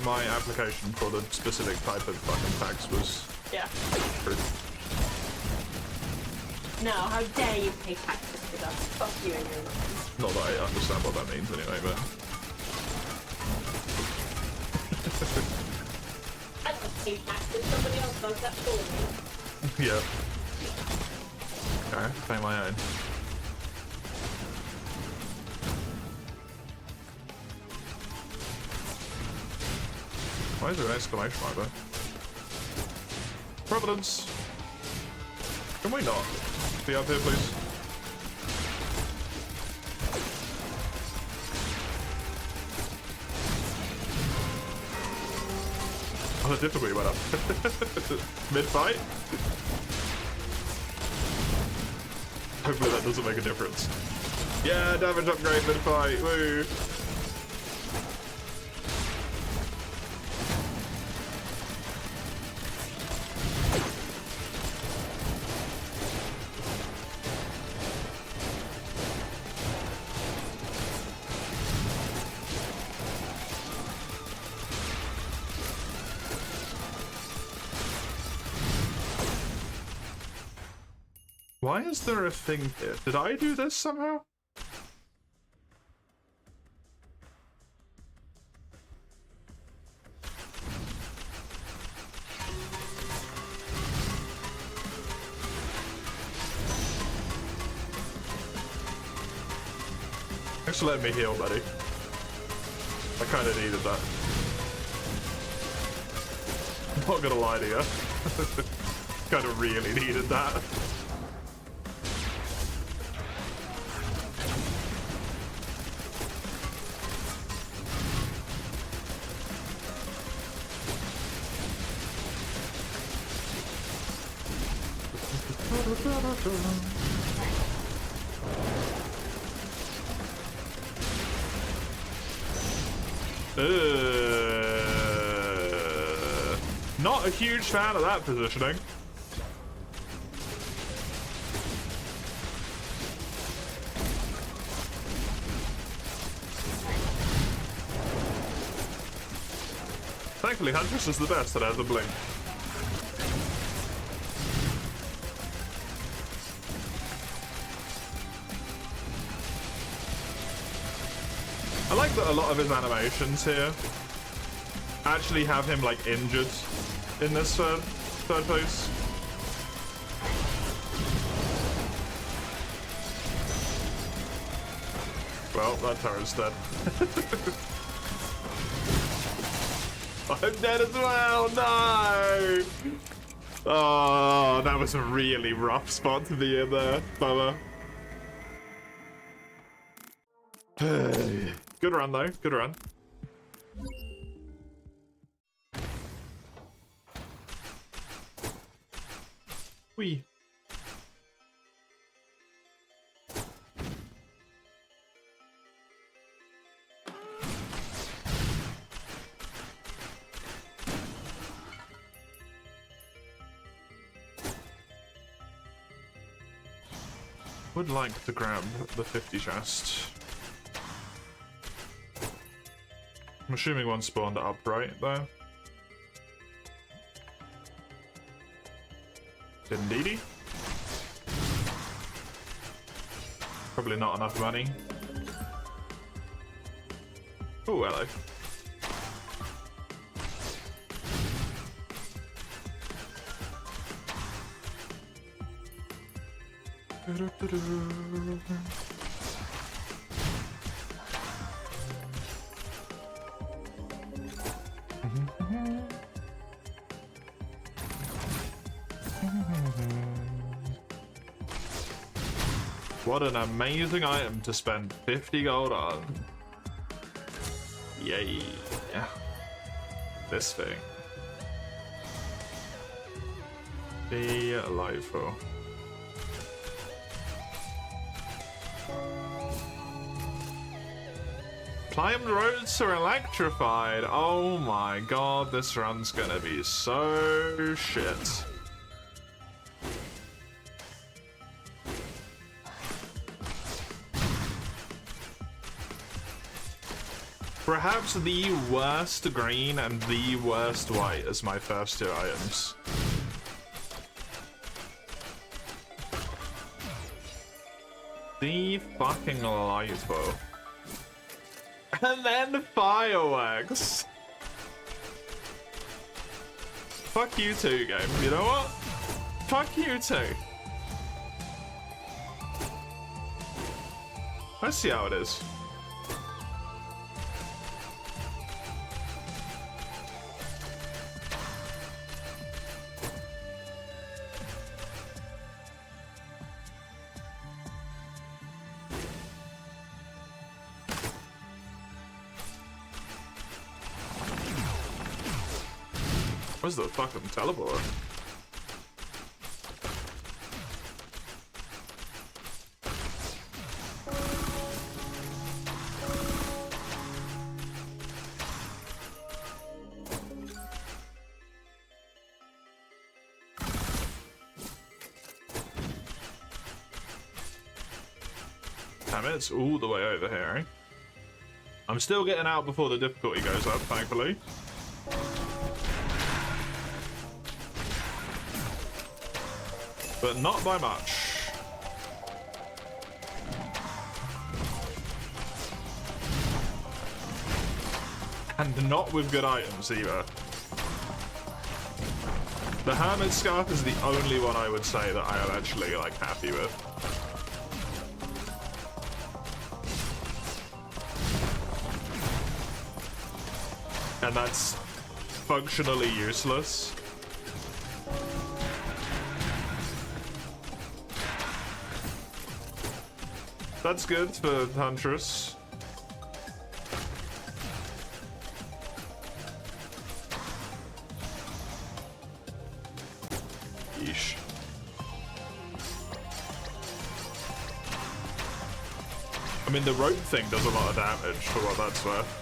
my application for the specific type of fucking tax was approved.
No, how dare you pay taxes with us? Fuck you and your mum.
Not that I understand what that means anyway, but
I don't pay taxes, somebody else does that for me.
yeah. Okay, pay my own. Why is there an exclamation mark there? Providence! Can we not be up here, please? Oh, the difficulty went up. Mid-fight? Hopefully that doesn't make a difference. Yeah, damage upgrade mid-fight, woo! Why is there a thing here? Did I do this somehow? Thanks for letting me heal, buddy. I kind of needed that. I'm not gonna lie to you. Kind of really needed that. Not a huge fan of that positioning. Thankfully, Huntress is the best that has a blink. I like that a lot of his animations here actually have him like injured in this third place. Well, that turret's dead. I'm dead as well, no! Oh, that was a really rough spot to be in there, Bubba. Good run though, good run. Whee. Would like to grab the 50 chest. I'm assuming one spawned up right there. Indeedy. Probably not enough money. Oh, hello. What an amazing item to spend 50 gold on. Yay. This thing. Delightful. Climbed roads are electrified. Oh my god, this run's gonna be so shit. Perhaps the worst green and the worst white as my first two items. The fucking delightful. And then fireworks. Fuck you too, game. You know what? Fuck you too. Let's see how it is. Where's the fucking teleport? Damn it, it's all the way over here, eh? I'm still getting out before the difficulty goes up, thankfully. But not by much. And not with good items either. The Hermit Scarf is the only one I would say that I am actually, like, happy with. And that's functionally useless. That's good for Huntress. Yeesh. I mean, the rope thing does a lot of damage for what that's worth.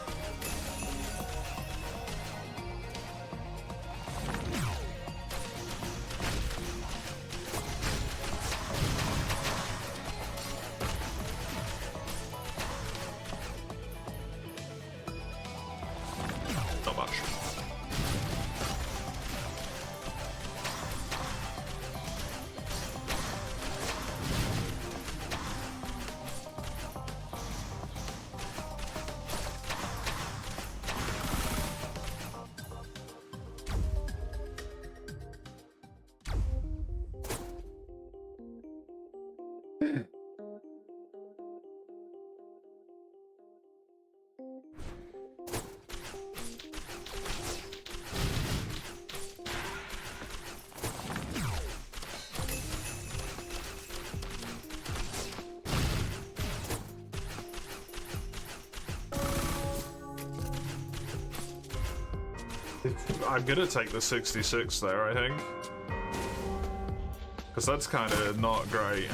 Not much. I'm gonna take the 66 there, I think. Because that's kind of not great.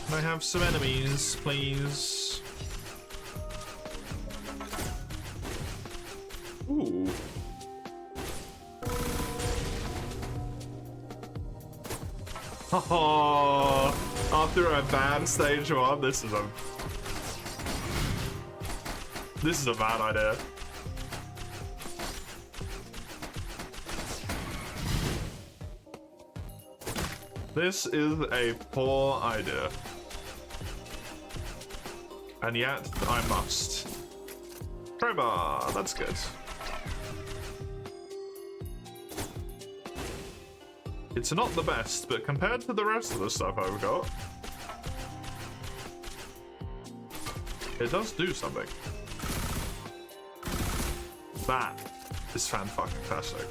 Can I have some enemies, please? Ooh. Oh, after a bad stage 1, this is a bad idea. This is a poor idea. And yet, I must. Crowbar, that's good. It's not the best, but compared to the rest of the stuff I've got, it does do something. That is fan-fucking-tastic.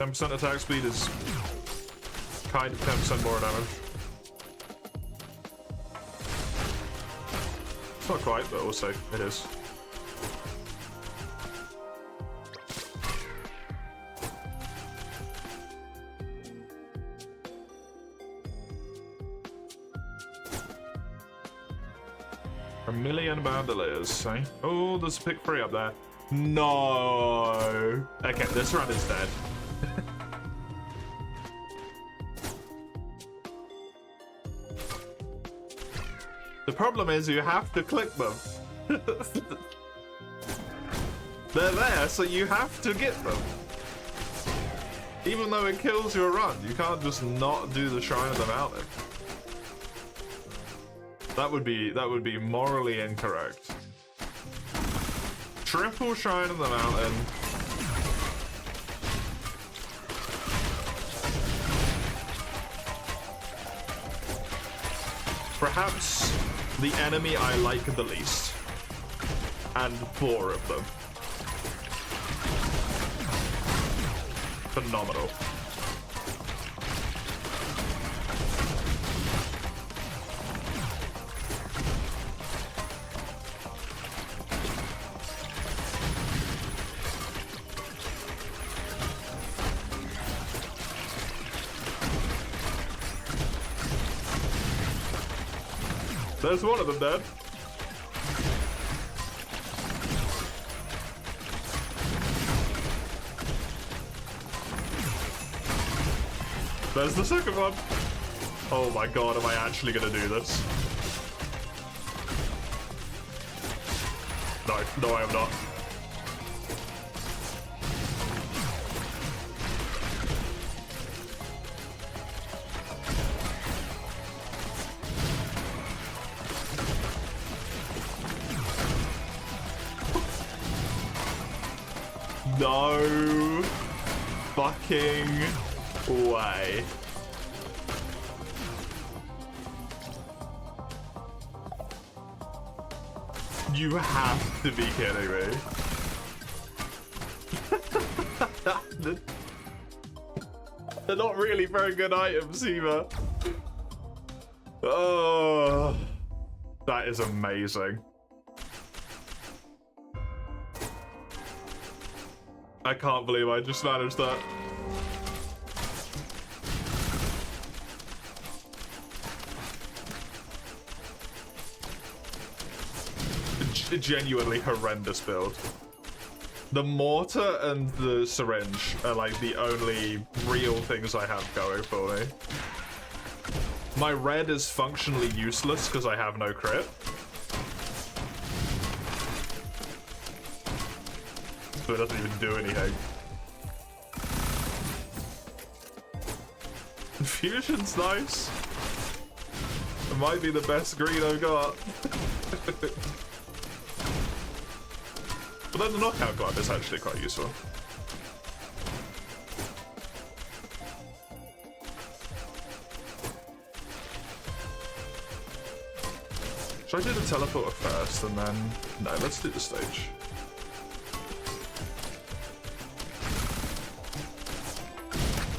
% attack speed is kind of 10% more damage. It's not quite, but we'll say it is. A million bandoliers, eh? Oh, there's a pick 3 up there. No. Okay, this run is dead. The problem is you have to click them. They're there, so you have to get them. Even though it kills your run, you can't just not do the Shrine of the Mountain. That would be morally incorrect. Triple Shrine of the Mountain. Perhaps the enemy I like the least. And 4 of them. Phenomenal. There's one of them dead. There's the second one. Oh my god, am I actually gonna do this? No, no, I am not. No fucking way. You have to be kidding me. They're not really very good items either. Oh, that is amazing. I can't believe I just managed that. Genuinely horrendous build. The mortar and the syringe are like the only real things I have going for me. My red is functionally useless because I have no crit. So it doesn't even do anything. Fusion's nice. It might be the best green I've got. But then the knockout glove is actually quite useful. Should I do the teleporter first and then... No, let's do the stage.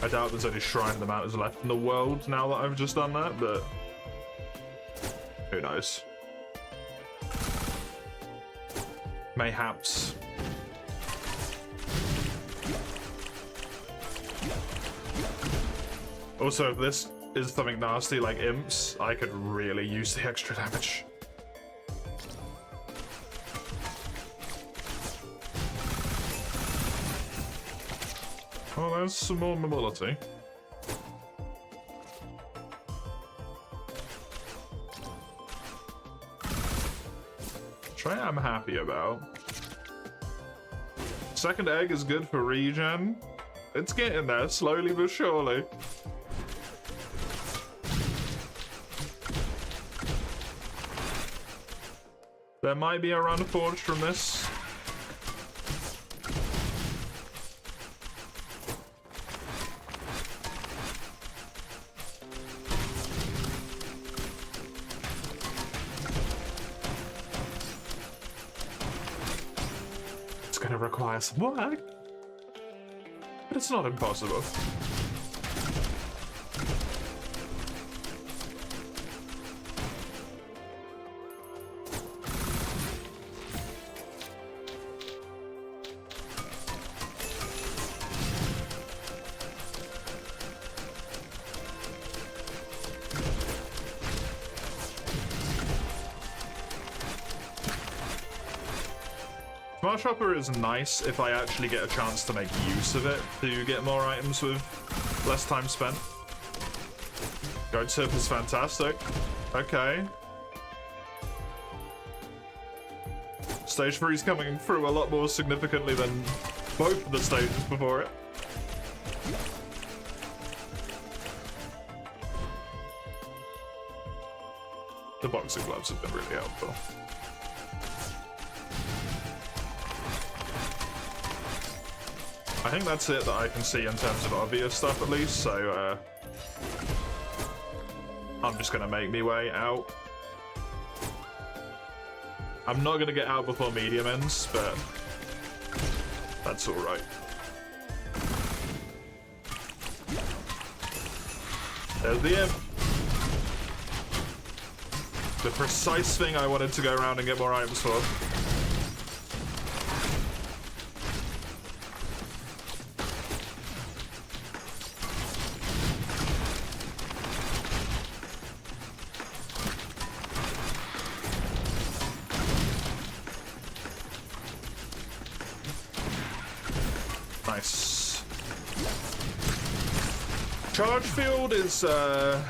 I doubt there's any shrine of the mountains left in the world now that I've just done that, but... who knows? Mayhaps. Also, if this is something nasty like imps, I could really use the extra damage. Oh, there's some more mobility. Which I am happy about. Second egg is good for regen. It's getting there, slowly but surely. There might be a run forged from this. It's gonna require some work, but it's not impossible. Smart Shopper is nice if I actually get a chance to make use of it to get more items with less time spent. Goat Tip is fantastic. Okay. Stage 3 is coming through a lot more significantly than both of the stages before it. The boxing gloves have been really helpful. I think that's it that I can see in terms of obvious stuff at least, so I'm just gonna make me way out. I'm not gonna get out before medium ends, but that's alright. There's the imp. The precise thing I wanted to go around and get more items for. Nice. Charge field is, I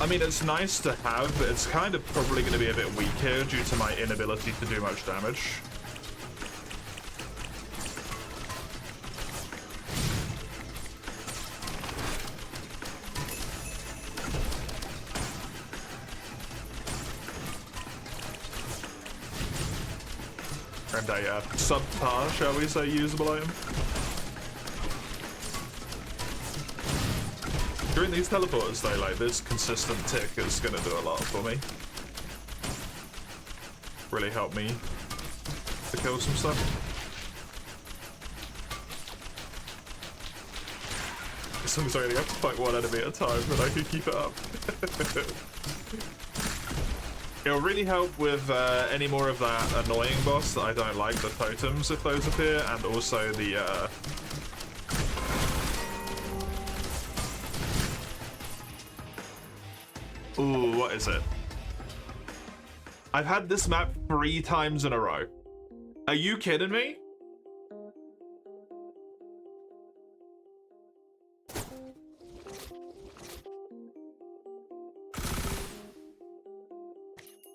mean, it's nice to have, but it's kind of probably going to be a bit weak here due to my inability to do much damage. And a subpar, shall we say, usable item. During these teleporters though, like this consistent tick is gonna do a lot for me. Really help me to kill some stuff. As long as I only have to fight one enemy at a time, then I can keep it up. It'll really help with any more of that annoying boss that I don't like, the totems, if those appear, and also the ooh, what is it? I've had this map 3 times in a row. Are you kidding me?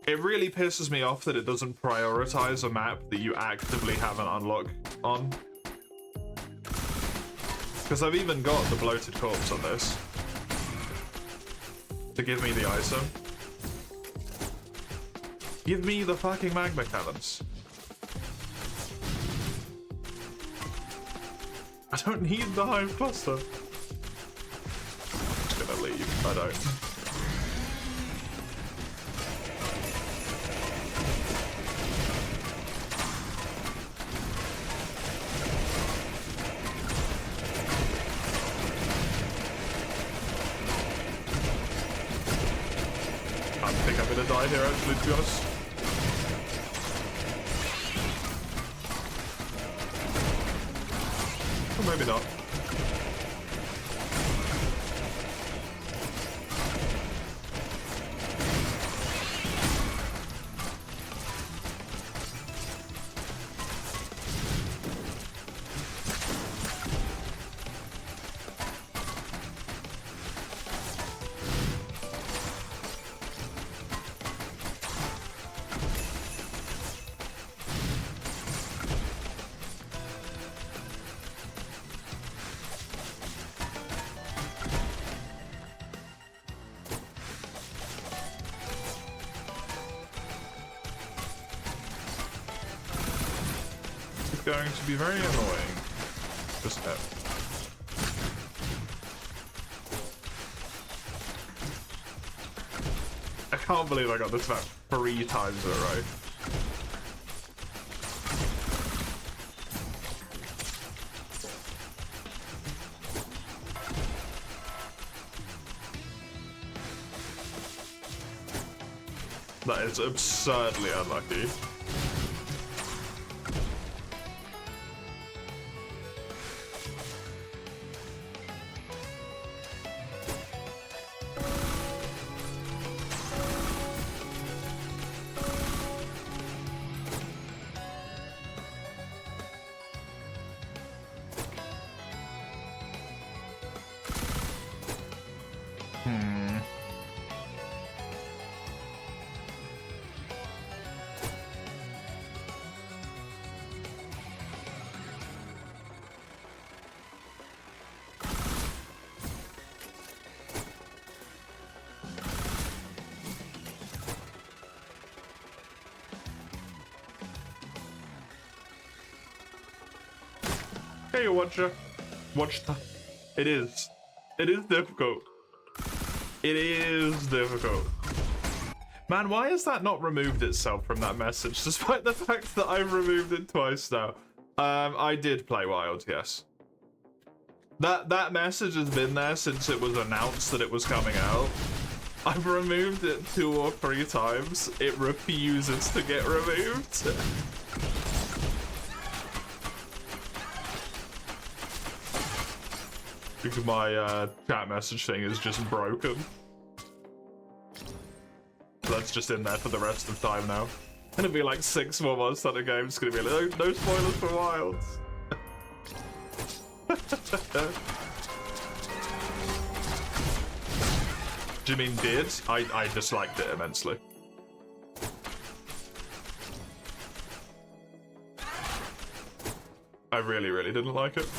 It really pisses me off that it doesn't prioritize a map that you actively have an unlock on. Because I've even got the bloated corpse on this to give me the item. Give me the fucking magma cannons. I don't need the hive cluster. I'm just gonna leave. I don't. I think I'm gonna die here actually, to be honest. Or maybe not. Going to be very annoying. Just that. I can't believe I got this map 3 times in a row. That is absurdly unlucky. Hey, watcher. Watch the... It is. It is difficult. It is difficult. Man, why has that not removed itself from that message, despite the fact that I've removed it twice now? I did play Wild, yes. That message has been there since it was announced that it was coming out. I've removed it 2 or 3 times. It refuses to get removed. Because my chat message thing is just broken. That's just in there for the rest of time now. It'll be like 6 more months on the game. It's gonna be like, no spoilers for Wilds. Do you mean did? I disliked it immensely. I really, really didn't like it.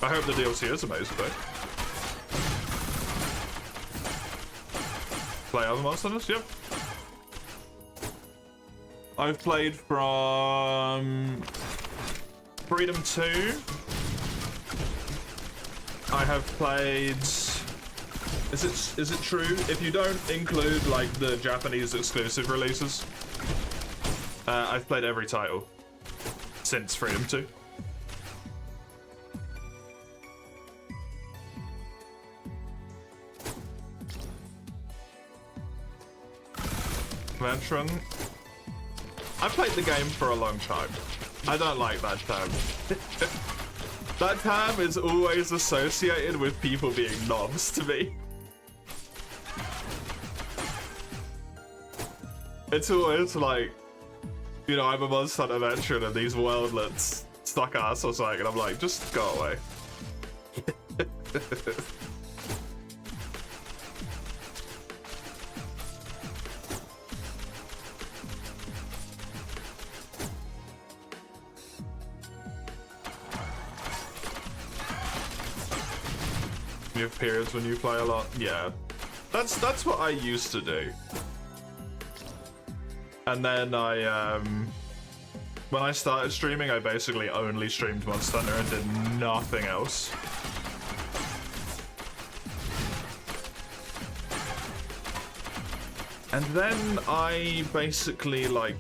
I hope the DLC is amazing though. Play other Monster Hunters? Yep. I've played from Freedom 2. I have played. Is it true? If you don't include like the Japanese exclusive releases, I've played every title since Freedom 2. Veteran. I played the game for a long time. I don't like that term. That term is always associated with people being knobs to me. It's always like, you know, I'm a Monster Hunter veteran and these worldlets stuck ass or something, and I'm like, just go away. You have periods when you play a lot? Yeah. That's what I used to do. And then when I started streaming, I basically only streamed Monster Hunter and did nothing else. And then I basically, like,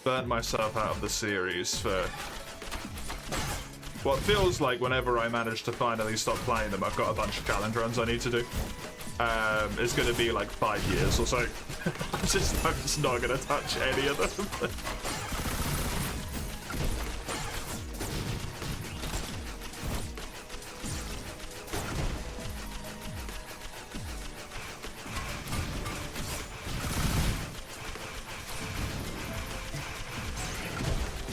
burnt myself out of the series for what feels like whenever I manage to finally stop playing them, I've got a bunch of challenge runs I need to do. It's going to be like 5 years or so. I'm just not going to touch any of them.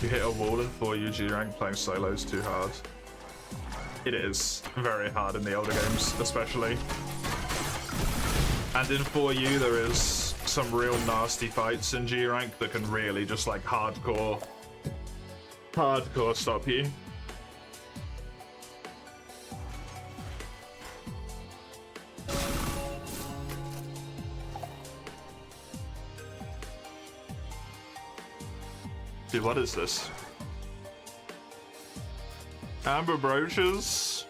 You hit a wall in 4U G rank, playing solo is too hard. It is very hard in the older games, especially. And in 4U there is some real nasty fights in G rank that can really just like hardcore stop you. Dude, what is this? Amber brooches?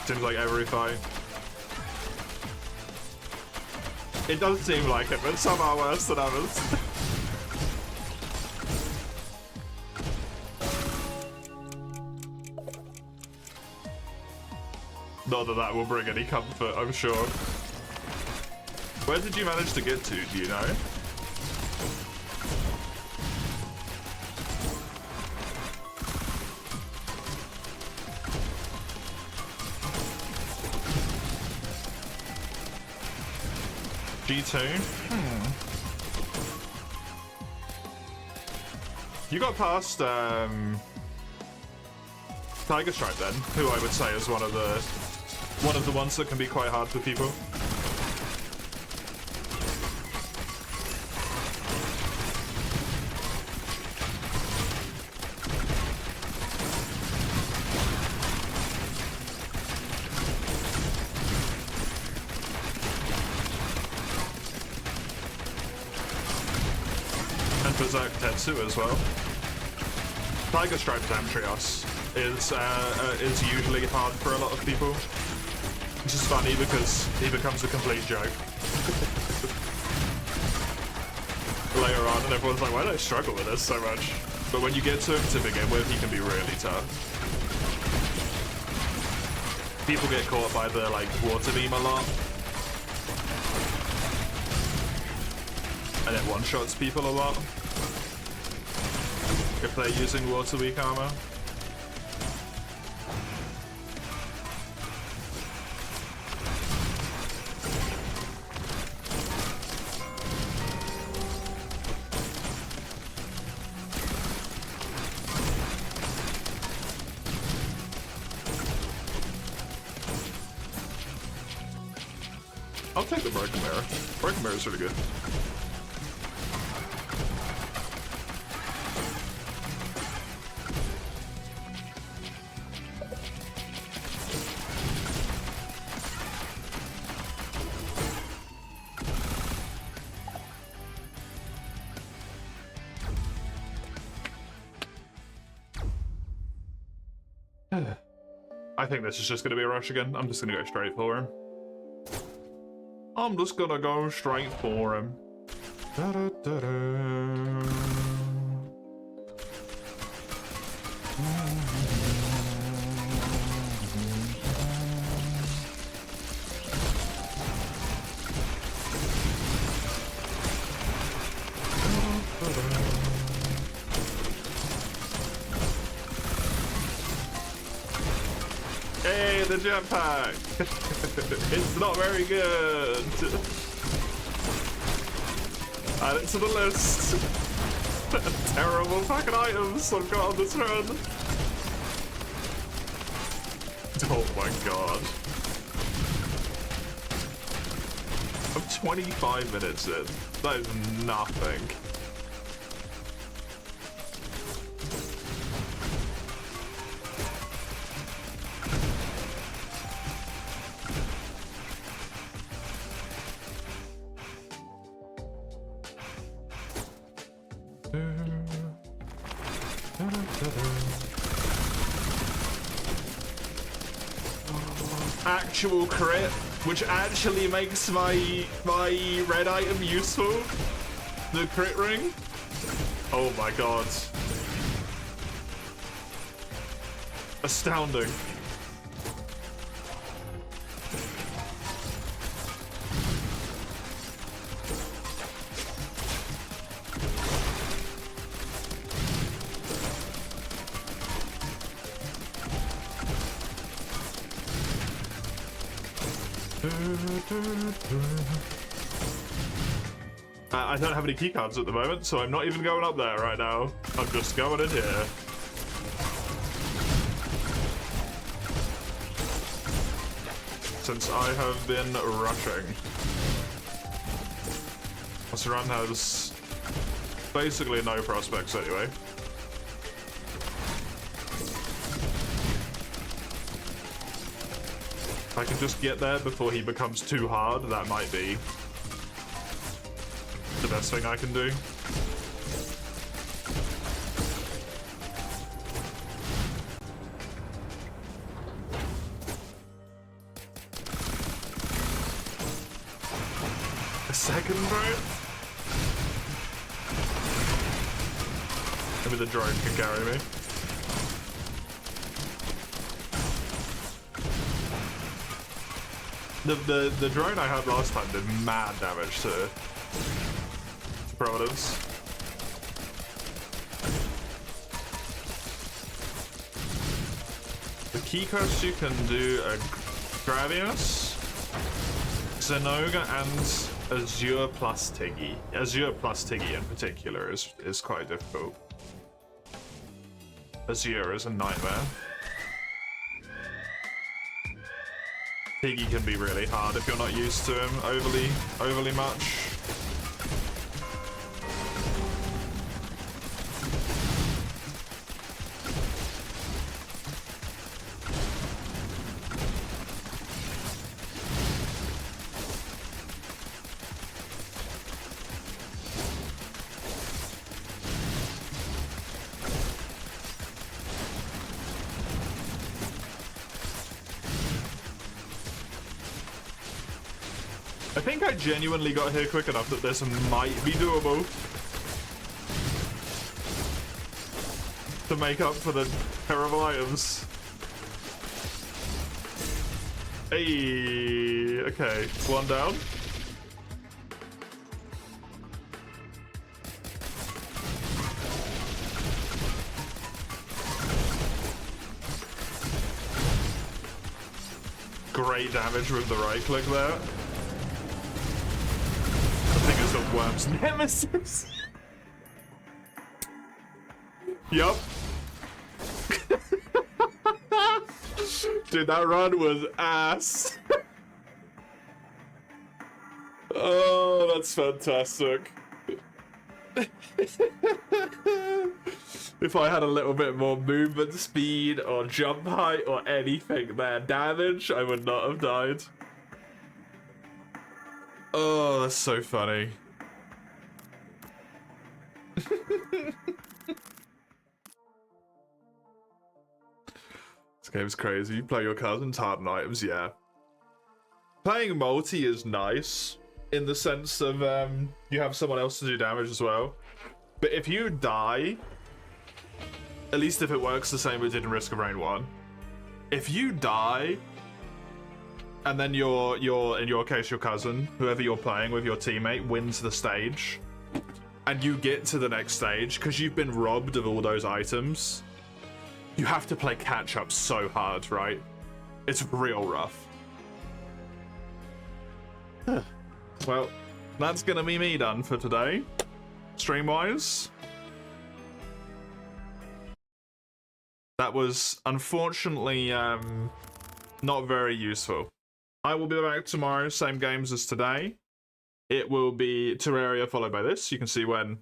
Seems like every fight. It does seem like it, but some are worse than others. Not that that will bring any comfort, I'm sure. Where did you manage to get to, do you know? G2? You got past, Tiger Stripe then, who I would say is one of the ones that can be quite hard for people. And Berserk Tetsu as well. Tiger Stripe Amtrios is usually hard for a lot of people. Which is funny because he becomes a complete joke later on, and everyone's like, why do I struggle with this so much? But when you get to him to begin with, he can be really tough. People get caught by the like water beam a lot, and it one-shots people a lot if they're using water weak armor. I'll take the Broken Mirror. Broken Mirror is really good. I think this is just going to be a rush again. I'm just going to go straight for him. I'm just going to go straight for him. Da-da-da-da. Hey, the jetpack! It's not very good! Add it to the list! Terrible fucking items I've got on this run! Oh my god. I'm 25 minutes in. That is nothing. Actual crit, which actually makes my red item useful. The crit ring. Oh my god. Astounding. I don't have any keycards at the moment, so I'm not even going up there right now. I'm just going in here. Since I have been rushing. This run has basically no prospects anyway. If I can just get there before he becomes too hard, that might be the best thing I can do. A second boat? Maybe the drone can carry me. The drone I had last time did mad damage to Providence. The key quest you can do a Gravius, Zenoga, and Azure plus Tiggy. Azure plus Tiggy in particular is quite difficult. Azure is a nightmare. Tiggy can be really hard if you're not used to him overly much. I think I genuinely got here quick enough that this might be doable to make up for the terrible items. Hey, okay, one down. Great damage with the right click there. The worm's nemesis. Yup. Dude, that run was ass. Oh, that's fantastic. If I had a little bit more movement speed or jump height or anything there, damage, I would not have died. Oh, that's so funny. Let's Game's crazy. You play your cousin's hardened items, yeah. Playing multi is nice in the sense of you have someone else to do damage as well. But if you die, at least if it works the same as it did in Risk of Rain 1, if you die and then your in your case your cousin, whoever you're playing with, your teammate wins the stage, and you get to the next stage because you've been robbed of all those items, you have to play catch up so hard, right? It's real rough. Well, that's gonna be me done for today, stream wise. That was unfortunately not very useful. I will be back tomorrow, same games as today. It will be Terraria followed by this. You can see when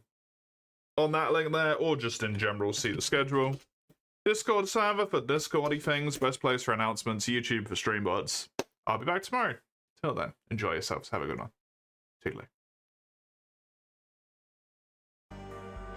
on that link there, or just in general see the schedule. Discord server for Discordy things, best place for announcements, YouTube for stream bots. I'll be back tomorrow. Till then, enjoy yourselves. Have a good one. Toodaloo.